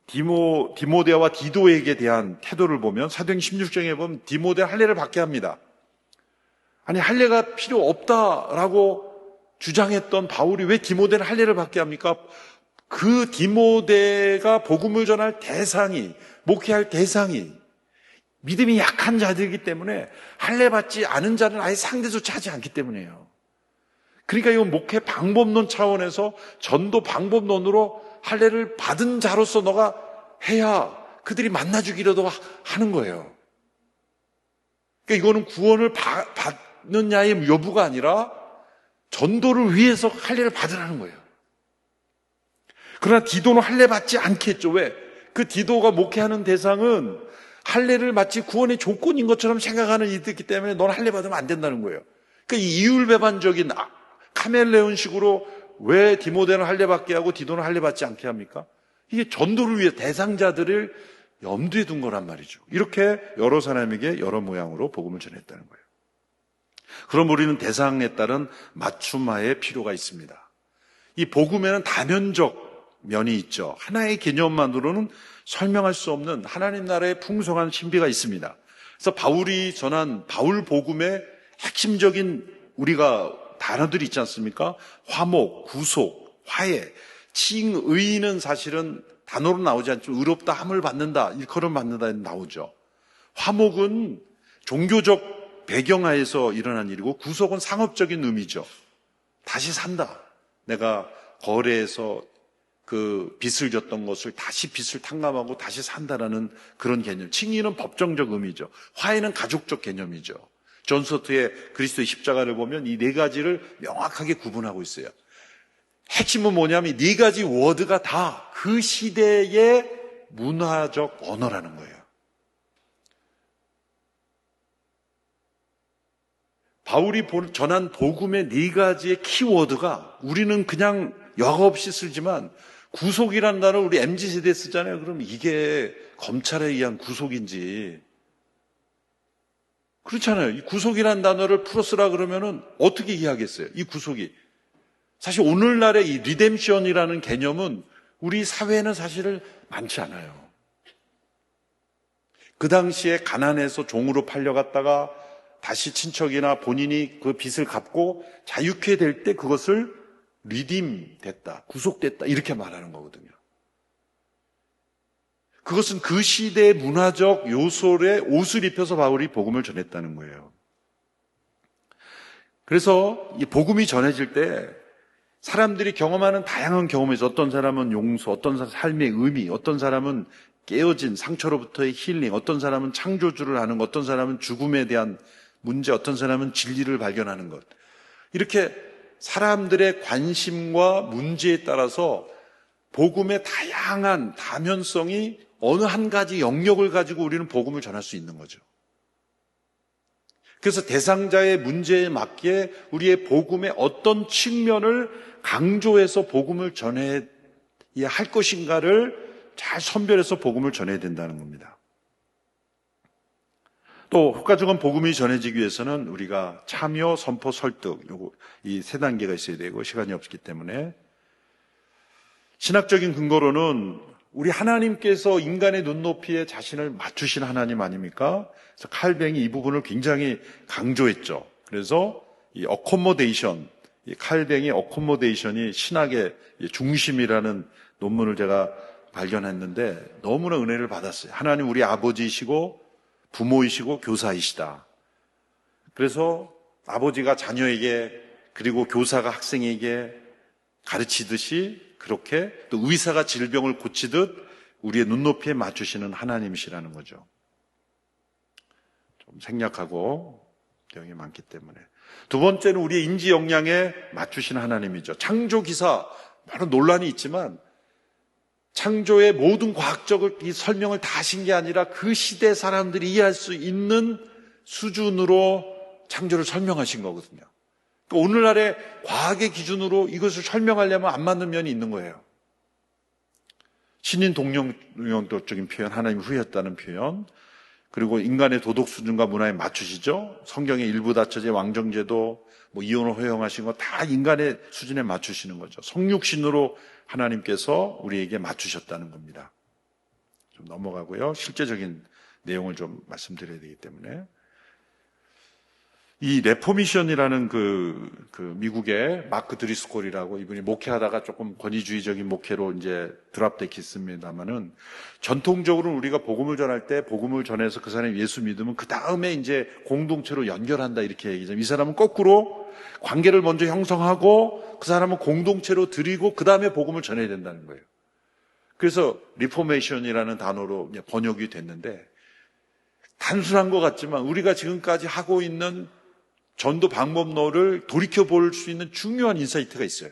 디모데와 디도에게 대한 태도를 보면 사도행 16장에 보면 디모데 할례를 받게 합니다. 아니 할례가 필요 없다라고 주장했던 바울이 왜 디모데는 할례를 받게 합니까? 그 디모데가 복음을 전할 대상이, 목회할 대상이 믿음이 약한 자들이기 때문에 할례 받지 않은 자는 아예 상대조차 하지 않기 때문이에요. 그러니까 이건 목회 방법론 차원에서 전도 방법론으로 할례를 받은 자로서 너가 해야 그들이 만나주기라도 하는 거예요. 그러니까 이거는 구원을 받느냐의 여부가 아니라 전도를 위해서 할례를 받으라는 거예요. 그러나 디도는 할례 받지 않겠죠. 왜? 그 디도가 목회하는 대상은 할례를 마치 구원의 조건인 것처럼 생각하는 이들이기 때문에 넌 할례 받으면 안 된다는 거예요. 그러니까 이 이율배반적인 카멜레온식으로 왜 디모데는 할례 받게 하고 디도는 할례 받지 않게 합니까? 이게 전도를 위해 대상자들을 염두에 둔 거란 말이죠. 이렇게 여러 사람에게 여러 모양으로 복음을 전했다는 거예요. 그럼 우리는 대상에 따른 맞춤화의 필요가 있습니다. 이 복음에는 다면적 면이 있죠. 하나의 개념만으로는 설명할 수 없는 하나님 나라의 풍성한 신비가 있습니다. 그래서 바울이 전한 바울 복음의 핵심적인 우리가 단어들이 있지 않습니까? 화목, 구속, 화해, 칭의는 사실은 단어로 나오지 않지만 의롭다, 함을 받는다, 일컬음 받는다 나오죠. 화목은 종교적 배경하에서 일어난 일이고 구속은 상업적인 의미죠. 다시 산다. 내가 거래해서 그 빚을 졌던 것을 다시 빚을 탕감하고 다시 산다라는 그런 개념. 칭의는 법정적 의미죠. 화해는 가족적 개념이죠. 존 스토트의 그리스도의 십자가를 보면 이 네 가지를 명확하게 구분하고 있어요. 핵심은 뭐냐면 네 가지 워드가 다 그 시대의 문화적 언어라는 거예요. 바울이 전한 복음의 네 가지의 키워드가 우리는 그냥 여과 없이 쓰지만 구속이라는 단어를 우리 MZ세대에 쓰잖아요. 그럼 이게 검찰에 의한 구속인지 그렇잖아요. 이 구속이라는 단어를 풀어 쓰라 그러면은 어떻게 이해하겠어요? 이 구속이. 사실 오늘날의 이 리뎀션이라는 개념은 우리 사회에는 사실은 많지 않아요. 그 당시에 가난해서 종으로 팔려갔다가 다시 친척이나 본인이 그 빚을 갚고 자유케 될 때 그것을 리딤 됐다, 구속됐다 이렇게 말하는 거거든요. 그것은 그 시대의 문화적 요소에 옷을 입혀서 바울이 복음을 전했다는 거예요. 그래서 이 복음이 전해질 때 사람들이 경험하는 다양한 경험에서 어떤 사람은 용서, 어떤 사람은 삶의 의미, 어떤 사람은 깨어진 상처로부터의 힐링, 어떤 사람은 창조주를 아는 것, 어떤 사람은 죽음에 대한 문제, 어떤 사람은 진리를 발견하는 것. 이렇게 사람들의 관심과 문제에 따라서 복음의 다양한 다면성이 어느 한 가지 영역을 가지고 우리는 복음을 전할 수 있는 거죠. 그래서 대상자의 문제에 맞게 우리의 복음의 어떤 측면을 강조해서 복음을 전해야 할 것인가를 잘 선별해서 복음을 전해야 된다는 겁니다. 또 효과적인 복음이 전해지기 위해서는 우리가 참여, 선포, 설득 이 세 단계가 있어야 되고 시간이 없기 때문에 신학적인 근거로는 우리 하나님께서 인간의 눈높이에 자신을 맞추신 하나님 아닙니까? 그래서 칼뱅이 이 부분을 굉장히 강조했죠. 그래서 이 어코모데이션, 이 칼뱅이 어코모데이션이 신학의 중심이라는 논문을 제가 발견했는데 너무나 은혜를 받았어요. 하나님 우리 아버지이시고 부모이시고 교사이시다. 그래서 아버지가 자녀에게 그리고 교사가 학생에게 가르치듯이 그렇게 또 의사가 질병을 고치듯 우리의 눈높이에 맞추시는 하나님이시라는 거죠. 좀 생략하고 내용이 많기 때문에. 두 번째는 우리의 인지 역량에 맞추시는 하나님이죠. 창조 기사 많은 논란이 있지만 창조의 모든 과학적 설명을 다 하신 게 아니라 그 시대 사람들이 이해할 수 있는 수준으로 창조를 설명하신 거거든요. 그러니까 오늘날의 과학의 기준으로 이것을 설명하려면 안 맞는 면이 있는 거예요. 신인 동령적인 표현, 하나님이 후회했다는 표현, 그리고 인간의 도덕 수준과 문화에 맞추시죠. 성경의 일부 다처제 왕정제도, 이혼을 허용하신 거 다 인간의 수준에 맞추시는 거죠. 성육신으로 하나님께서 우리에게 맞추셨다는 겁니다. 좀 넘어가고요. 실제적인 내용을 좀 말씀드려야 되기 때문에. 이 레포미션이라는 그 미국의 마크 드리스콜이라고 이분이 목회하다가 조금 권위주의적인 목회로 이제 드랍됐기 있습니다만은 전통적으로는 우리가 복음을 전할 때 복음을 전해서 그 사람이 예수 믿으면 그 다음에 이제 공동체로 연결한다 이렇게 얘기하죠. 이 사람은 거꾸로 관계를 먼저 형성하고 그 사람은 공동체로 드리고 그 다음에 복음을 전해야 된다는 거예요. 그래서 리포메이션이라는 단어로 번역이 됐는데 단순한 것 같지만 우리가 지금까지 하고 있는 전도 방법론을 돌이켜볼 수 있는 중요한 인사이트가 있어요.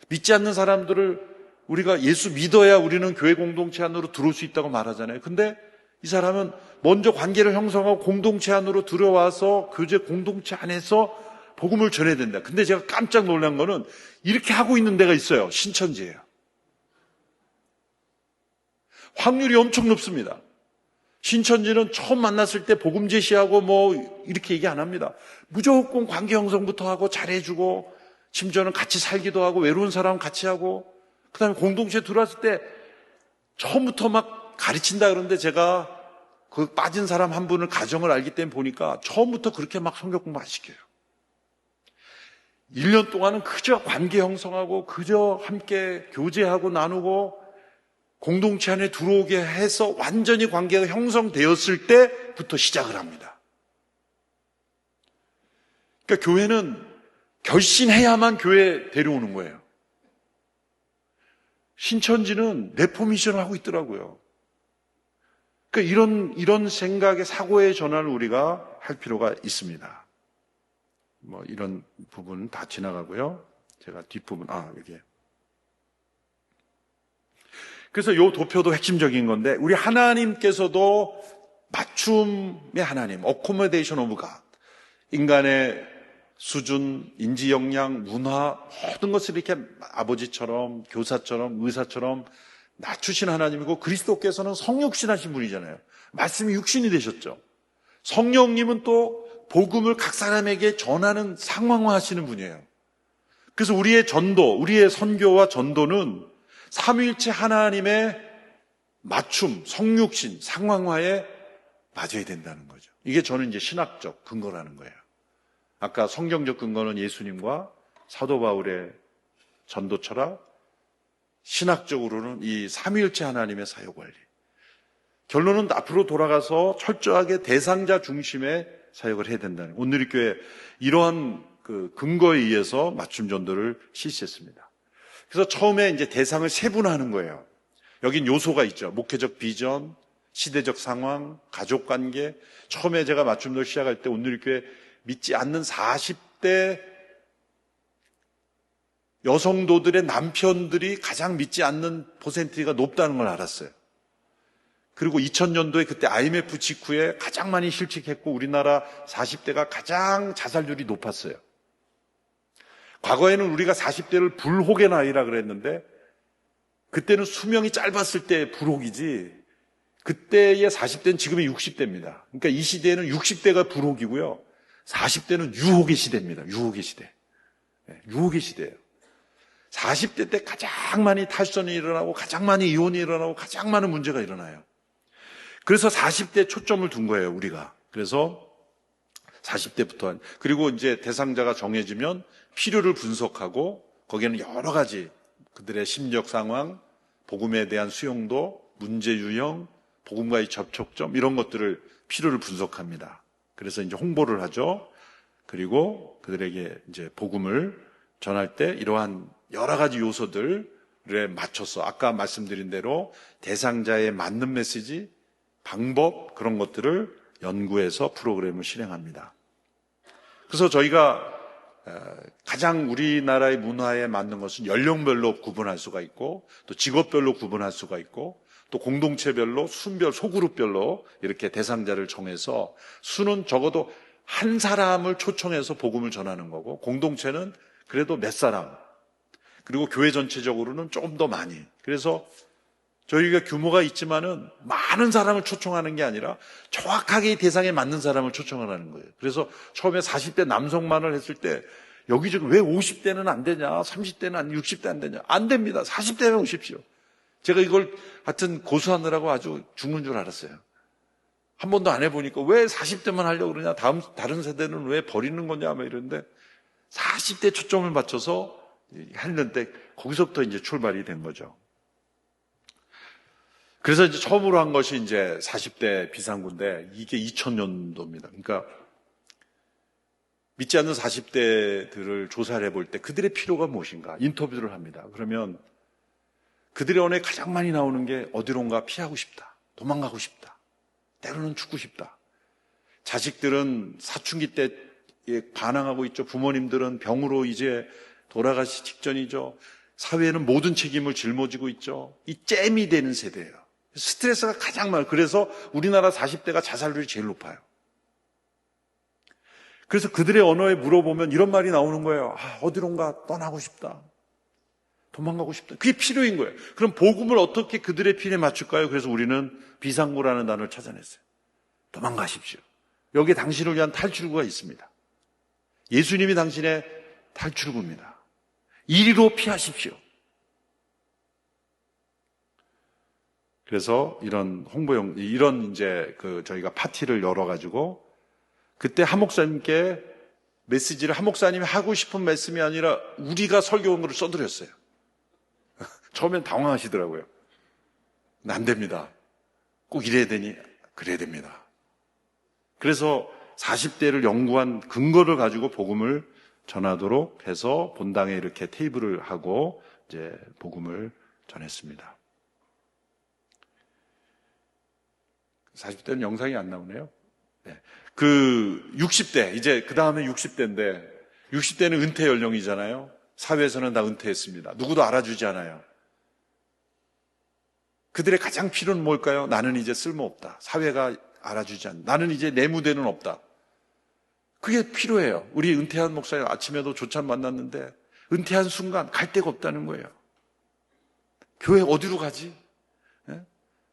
믿지 않는 사람들을 우리가 예수 믿어야 우리는 교회 공동체 안으로 들어올 수 있다고 말하잖아요. 근데 이 사람은 먼저 관계를 형성하고 공동체 안으로 들어와서 교제 공동체 안에서 복음을 전해야 된다. 근데 제가 깜짝 놀란 거는 이렇게 하고 있는 데가 있어요. 신천지예요. 확률이 엄청 높습니다. 신천지는 처음 만났을 때 복음 제시하고 이렇게 얘기 안 합니다. 무조건 관계 형성부터 하고 잘해주고 심지어는 같이 살기도 하고 외로운 사람 같이 하고 그다음에 공동체에 들어왔을 때 처음부터 막 가르친다 그러는데 제가 그 빠진 사람 한 분을 가정을 알기 때문에 보니까 처음부터 그렇게 막 성경 공부 안 시켜요. 1년 동안은 그저 관계 형성하고 그저 함께 교제하고 나누고 공동체 안에 들어오게 해서 완전히 관계가 형성되었을 때부터 시작을 합니다. 그러니까 교회는 결신해야만 교회에 데려오는 거예요. 신천지는 레포미션을 하고 있더라고요. 그러니까 이런 생각의 사고의 전환을 우리가 할 필요가 있습니다. 뭐 이런 부분은 다 지나가고요. 제가 뒷부분, 여기에. 그래서 요 도표도 핵심적인 건데, 우리 하나님께서도 맞춤의 하나님, accommodation of God. 인간의 수준, 인지 역량, 문화, 모든 것을 이렇게 아버지처럼, 교사처럼, 의사처럼 낮추신 하나님이고, 그리스도께서는 성육신하신 분이잖아요. 말씀이 육신이 되셨죠. 성령님은 또 복음을 각 사람에게 전하는 상황화하시는 분이에요. 그래서 우리의 전도, 우리의 선교와 전도는 삼위일체 하나님의 맞춤, 성육신, 상황화에 맞아야 된다는 거죠. 이게 저는 이제 신학적 근거라는 거예요. 아까 성경적 근거는 예수님과 사도 바울의 전도 철학, 신학적으로는 이 삼위일체 하나님의 사역 원리. 결론은 앞으로 돌아가서 철저하게 대상자 중심의 사역을 해야 된다는 거예요. 오늘 이 교회 이러한 그 근거에 의해서 맞춤 전도를 실시했습니다. 그래서 처음에 이제 대상을 세분화하는 거예요. 여긴 요소가 있죠. 목회적 비전, 시대적 상황, 가족 관계. 처음에 제가 맞춤도를 시작할 때 오늘 이 교회 믿지 않는 40대 여성도들의 남편들이 가장 믿지 않는 퍼센트가 높다는 걸 알았어요. 그리고 2000년도에 그때 IMF 직후에 가장 많이 실직했고 우리나라 40대가 가장 자살률이 높았어요. 과거에는 우리가 40대를 불혹의 나이라 그랬는데 그때는 수명이 짧았을 때 불혹이지 그때의 40대는 지금의 60대입니다. 그러니까 이 시대에는 60대가 불혹이고요. 40대는 유혹의 시대입니다. 유혹의 시대. 유혹의 시대예요. 40대 때 가장 많이 탈선이 일어나고 가장 많이 이혼이 일어나고 가장 많은 문제가 일어나요. 그래서 40대에 초점을 둔 거예요, 우리가. 그래서 40대부터 그리고 이제 대상자가 정해지면 필요를 분석하고 거기에는 여러 가지 그들의 심리적 상황, 복음에 대한 수용도, 문제 유형, 복음과의 접촉점 이런 것들을 필요를 분석합니다. 그래서 이제 홍보를 하죠. 그리고 그들에게 이제 복음을 전할 때 이러한 여러 가지 요소들에 맞춰서 아까 말씀드린 대로 대상자에 맞는 메시지, 방법 그런 것들을 연구해서 프로그램을 실행합니다. 그래서 저희가 가장 우리나라의 문화에 맞는 것은 연령별로 구분할 수가 있고 또 직업별로 구분할 수가 있고 또 공동체별로 순별, 소그룹별로 이렇게 대상자를 정해서 수는 적어도 한 사람을 초청해서 복음을 전하는 거고 공동체는 그래도 몇 사람 그리고 교회 전체적으로는 조금 더 많이 그래서 저희가 규모가 있지만은 많은 사람을 초청하는 게 아니라 정확하게 이 대상에 맞는 사람을 초청하는 거예요. 그래서 처음에 40대 남성만을 했을 때 여기저기 왜 50대는 안 되냐, 30대는 안, 60대 안 되냐. 안 됩니다. 40대면 오십시오. 제가 이걸 하여튼 고수하느라고 아주 죽는 줄 알았어요. 한 번도 안 해보니까 왜 40대만 하려고 그러냐, 다른 세대는 왜 버리는 거냐, 막 이러는데 40대 초점을 맞춰서 했는데 거기서부터 이제 출발이 된 거죠. 그래서 이제 처음으로 한 것이 이제 40대 비상구인데 이게 2000년도입니다. 그러니까 믿지 않는 40대들을 조사를 해볼 때 그들의 필요가 무엇인가 인터뷰를 합니다. 그러면 그들의 언어에 가장 많이 나오는 게 어디론가 피하고 싶다. 도망가고 싶다. 때로는 죽고 싶다. 자식들은 사춘기 때 반항하고 있죠. 부모님들은 병으로 이제 돌아가시 직전이죠. 사회에는 모든 책임을 짊어지고 있죠. 이 잼이 되는 세대예요. 스트레스가 가장 많아요. 그래서 우리나라 40대가 자살률이 제일 높아요. 그래서 그들의 언어에 물어보면 이런 말이 나오는 거예요. 어디론가 떠나고 싶다. 도망가고 싶다. 그게 필요인 거예요. 그럼 복음을 어떻게 그들의 필요에 맞출까요? 그래서 우리는 비상구라는 단어를 찾아냈어요. 도망가십시오. 여기에 당신을 위한 탈출구가 있습니다. 예수님이 당신의 탈출구입니다. 이리로 피하십시오. 그래서 이런 홍보용, 이런 이제 저희가 파티를 열어가지고 그때 한 목사님께 메시지를 한 목사님이 하고 싶은 말씀이 아니라 우리가 설교원으로 써드렸어요. 처음엔 당황하시더라고요. 안 됩니다. 꼭 이래야 되니? 그래야 됩니다. 그래서 40대를 연구한 근거를 가지고 복음을 전하도록 해서 본당에 이렇게 테이블을 하고 이제 복음을 전했습니다. 40대는 영상이 안 나오네요. 네. 그 60대, 이제 그 다음에 60대인데 60대는 은퇴 연령이잖아요. 사회에서는 다 은퇴했습니다. 누구도 알아주지 않아요. 그들의 가장 필요는 뭘까요? 나는 이제 쓸모없다. 사회가 알아주지 않는다. 나는 이제 내 무대는 없다. 그게 필요해요. 우리 은퇴한 목사님 아침에도 조찬 만났는데 은퇴한 순간 갈 데가 없다는 거예요. 교회 어디로 가지? 예?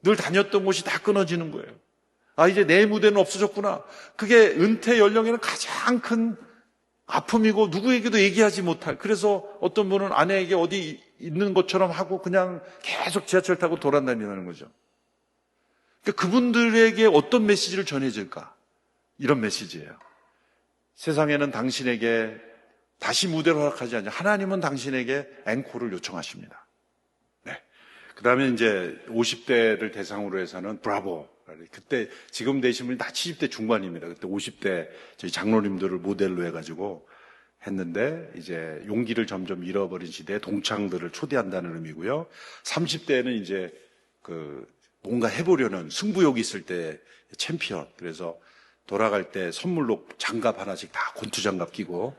늘 다녔던 곳이 다 끊어지는 거예요. 아, 이제 내 무대는 없어졌구나. 그게 은퇴 연령에는 가장 큰 아픔이고 누구에게도 얘기하지 못할. 그래서 어떤 분은 아내에게 어디 있는 것처럼 하고 그냥 계속 지하철 타고 돌아다니는 거죠. 그러니까 그분들에게 어떤 메시지를 전해질까? 이런 메시지예요. 세상에는 당신에게 다시 무대를 허락하지 않냐. 하나님은 당신에게 앵콜을 요청하십니다. 네. 그 다음에 이제 50대를 대상으로 해서는 브라보. 그때 지금 되신 분이 다 70대 중반입니다. 그때 50대 저희 장로님들을 모델로 해가지고 했는데 이제 용기를 점점 잃어버린 시대에 동창들을 초대한다는 의미고요. 30대는 이제 그 뭔가 해보려는 승부욕이 있을 때 챔피언. 그래서 돌아갈 때 선물로 장갑 하나씩 다 권투장갑 끼고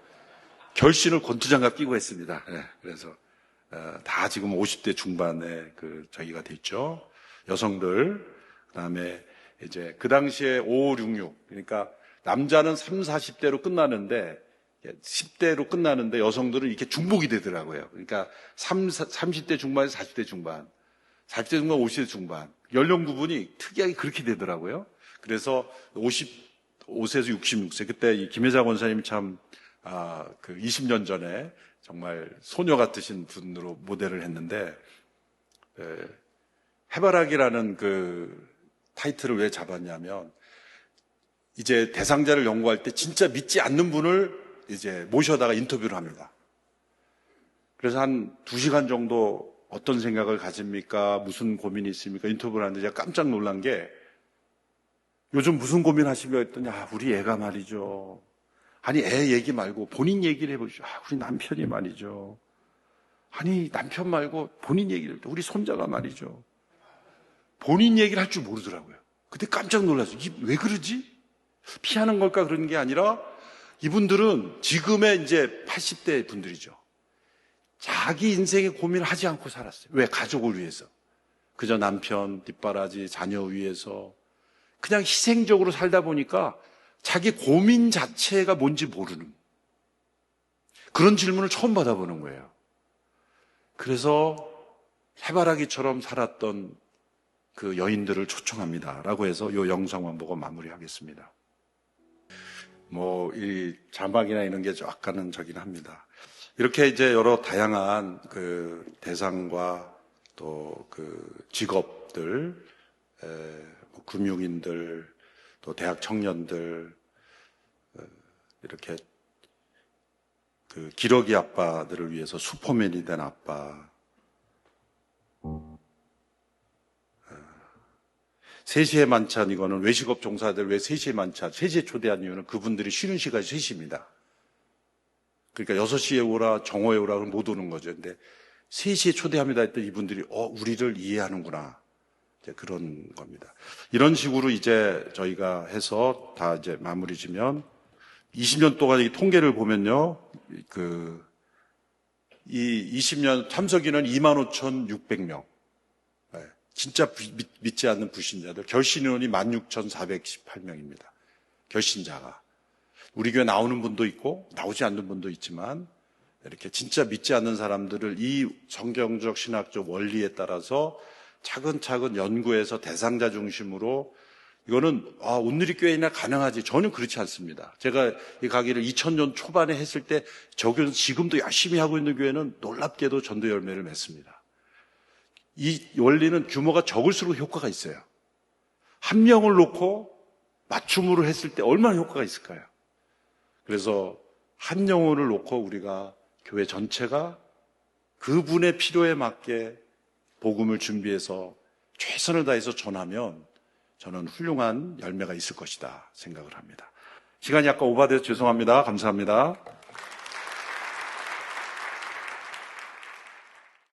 결신을 권투장갑 끼고 했습니다. 네, 그래서 다 지금 50대 중반에 그 저기가 됐죠. 여성들. 그다음에 이제 그 당시에 5566 그러니까 남자는 3, 40대로 끝나는데 10대로 끝나는데 여성들은 이렇게 중복이 되더라고요. 그러니까 30대 중반에서 40대 중반, 40대 중반, 50대 중반 연령 구분이 특이하게 그렇게 되더라고요. 그래서 55세에서 66세 그때 이 김혜자 권사님이 참 그 20년 전에 정말 소녀 같으신 분으로 모델을 했는데 해바라기라는 그 타이틀을 왜 잡았냐면 이제 대상자를 연구할 때 진짜 믿지 않는 분을 이제 모셔다가 인터뷰를 합니다. 그래서 한 2시간 정도 어떤 생각을 가집니까? 무슨 고민이 있습니까? 인터뷰를 하는데 제가 깜짝 놀란 게 요즘 무슨 고민 하시려고 했더니 우리 애가 말이죠. 아니 애 얘기 말고 본인 얘기를 해보시죠. 우리 남편이 말이죠. 아니 남편 말고 본인 얘기를 우리 손자가 말이죠. 본인 얘기를 할 줄 모르더라고요. 그때 깜짝 놀랐어요. 왜 그러지? 피하는 걸까 그런 게 아니라 이분들은 지금의 이제 80대 분들이죠. 자기 인생의 고민을 하지 않고 살았어요. 왜? 가족을 위해서. 그저 남편, 뒷바라지, 자녀 위해서 그냥 희생적으로 살다 보니까 자기 고민 자체가 뭔지 모르는 그런 질문을 처음 받아보는 거예요. 그래서 해바라기처럼 살았던 그 여인들을 초청합니다. 라고 해서 이 영상만 보고 마무리하겠습니다. 이 자막이나 이런 게 약간은 저긴 합니다. 이렇게 이제 여러 다양한 그 대상과 또 그 직업들, 금융인들, 또 대학 청년들, 이렇게 그 기러기 아빠들을 위해서 슈퍼맨이 된 아빠, 3시에 만찬 이거는 외식업 종사들 왜 3시에 만찬, 3시에 초대한 이유는 그분들이 쉬는 시간이 3시입니다. 그러니까 6시에 오라, 정오에 오라 그러면 못 오는 거죠. 근데 3시에 초대합니다 했더니 이분들이 우리를 이해하는구나. 이제 그런 겁니다. 이런 식으로 이제 저희가 해서 다 이제 마무리 지면 20년 동안 이 통계를 보면요. 이 20년 참석인은 25,600명. 진짜 믿지 않는 불신자들. 결신인원이 16,418명입니다. 결신자가. 우리 교회 나오는 분도 있고 나오지 않는 분도 있지만 이렇게 진짜 믿지 않는 사람들을 이 성경적 신학적 원리에 따라서 차근차근 연구해서 대상자 중심으로 이거는 온누리 교회나 가능하지. 저는 그렇지 않습니다. 제가 이 강의를 2000년 초반에 했을 때 저교는 지금도 열심히 하고 있는 교회는 놀랍게도 전도 열매를 맺습니다. 이 원리는 규모가 적을수록 효과가 있어요. 한 명을 놓고 맞춤으로 했을 때 얼마나 효과가 있을까요? 그래서 한 영혼을 놓고 우리가 교회 전체가 그분의 필요에 맞게 복음을 준비해서 최선을 다해서 전하면 저는 훌륭한 열매가 있을 것이다 생각을 합니다. 시간이 약간 오버돼서 죄송합니다. 감사합니다.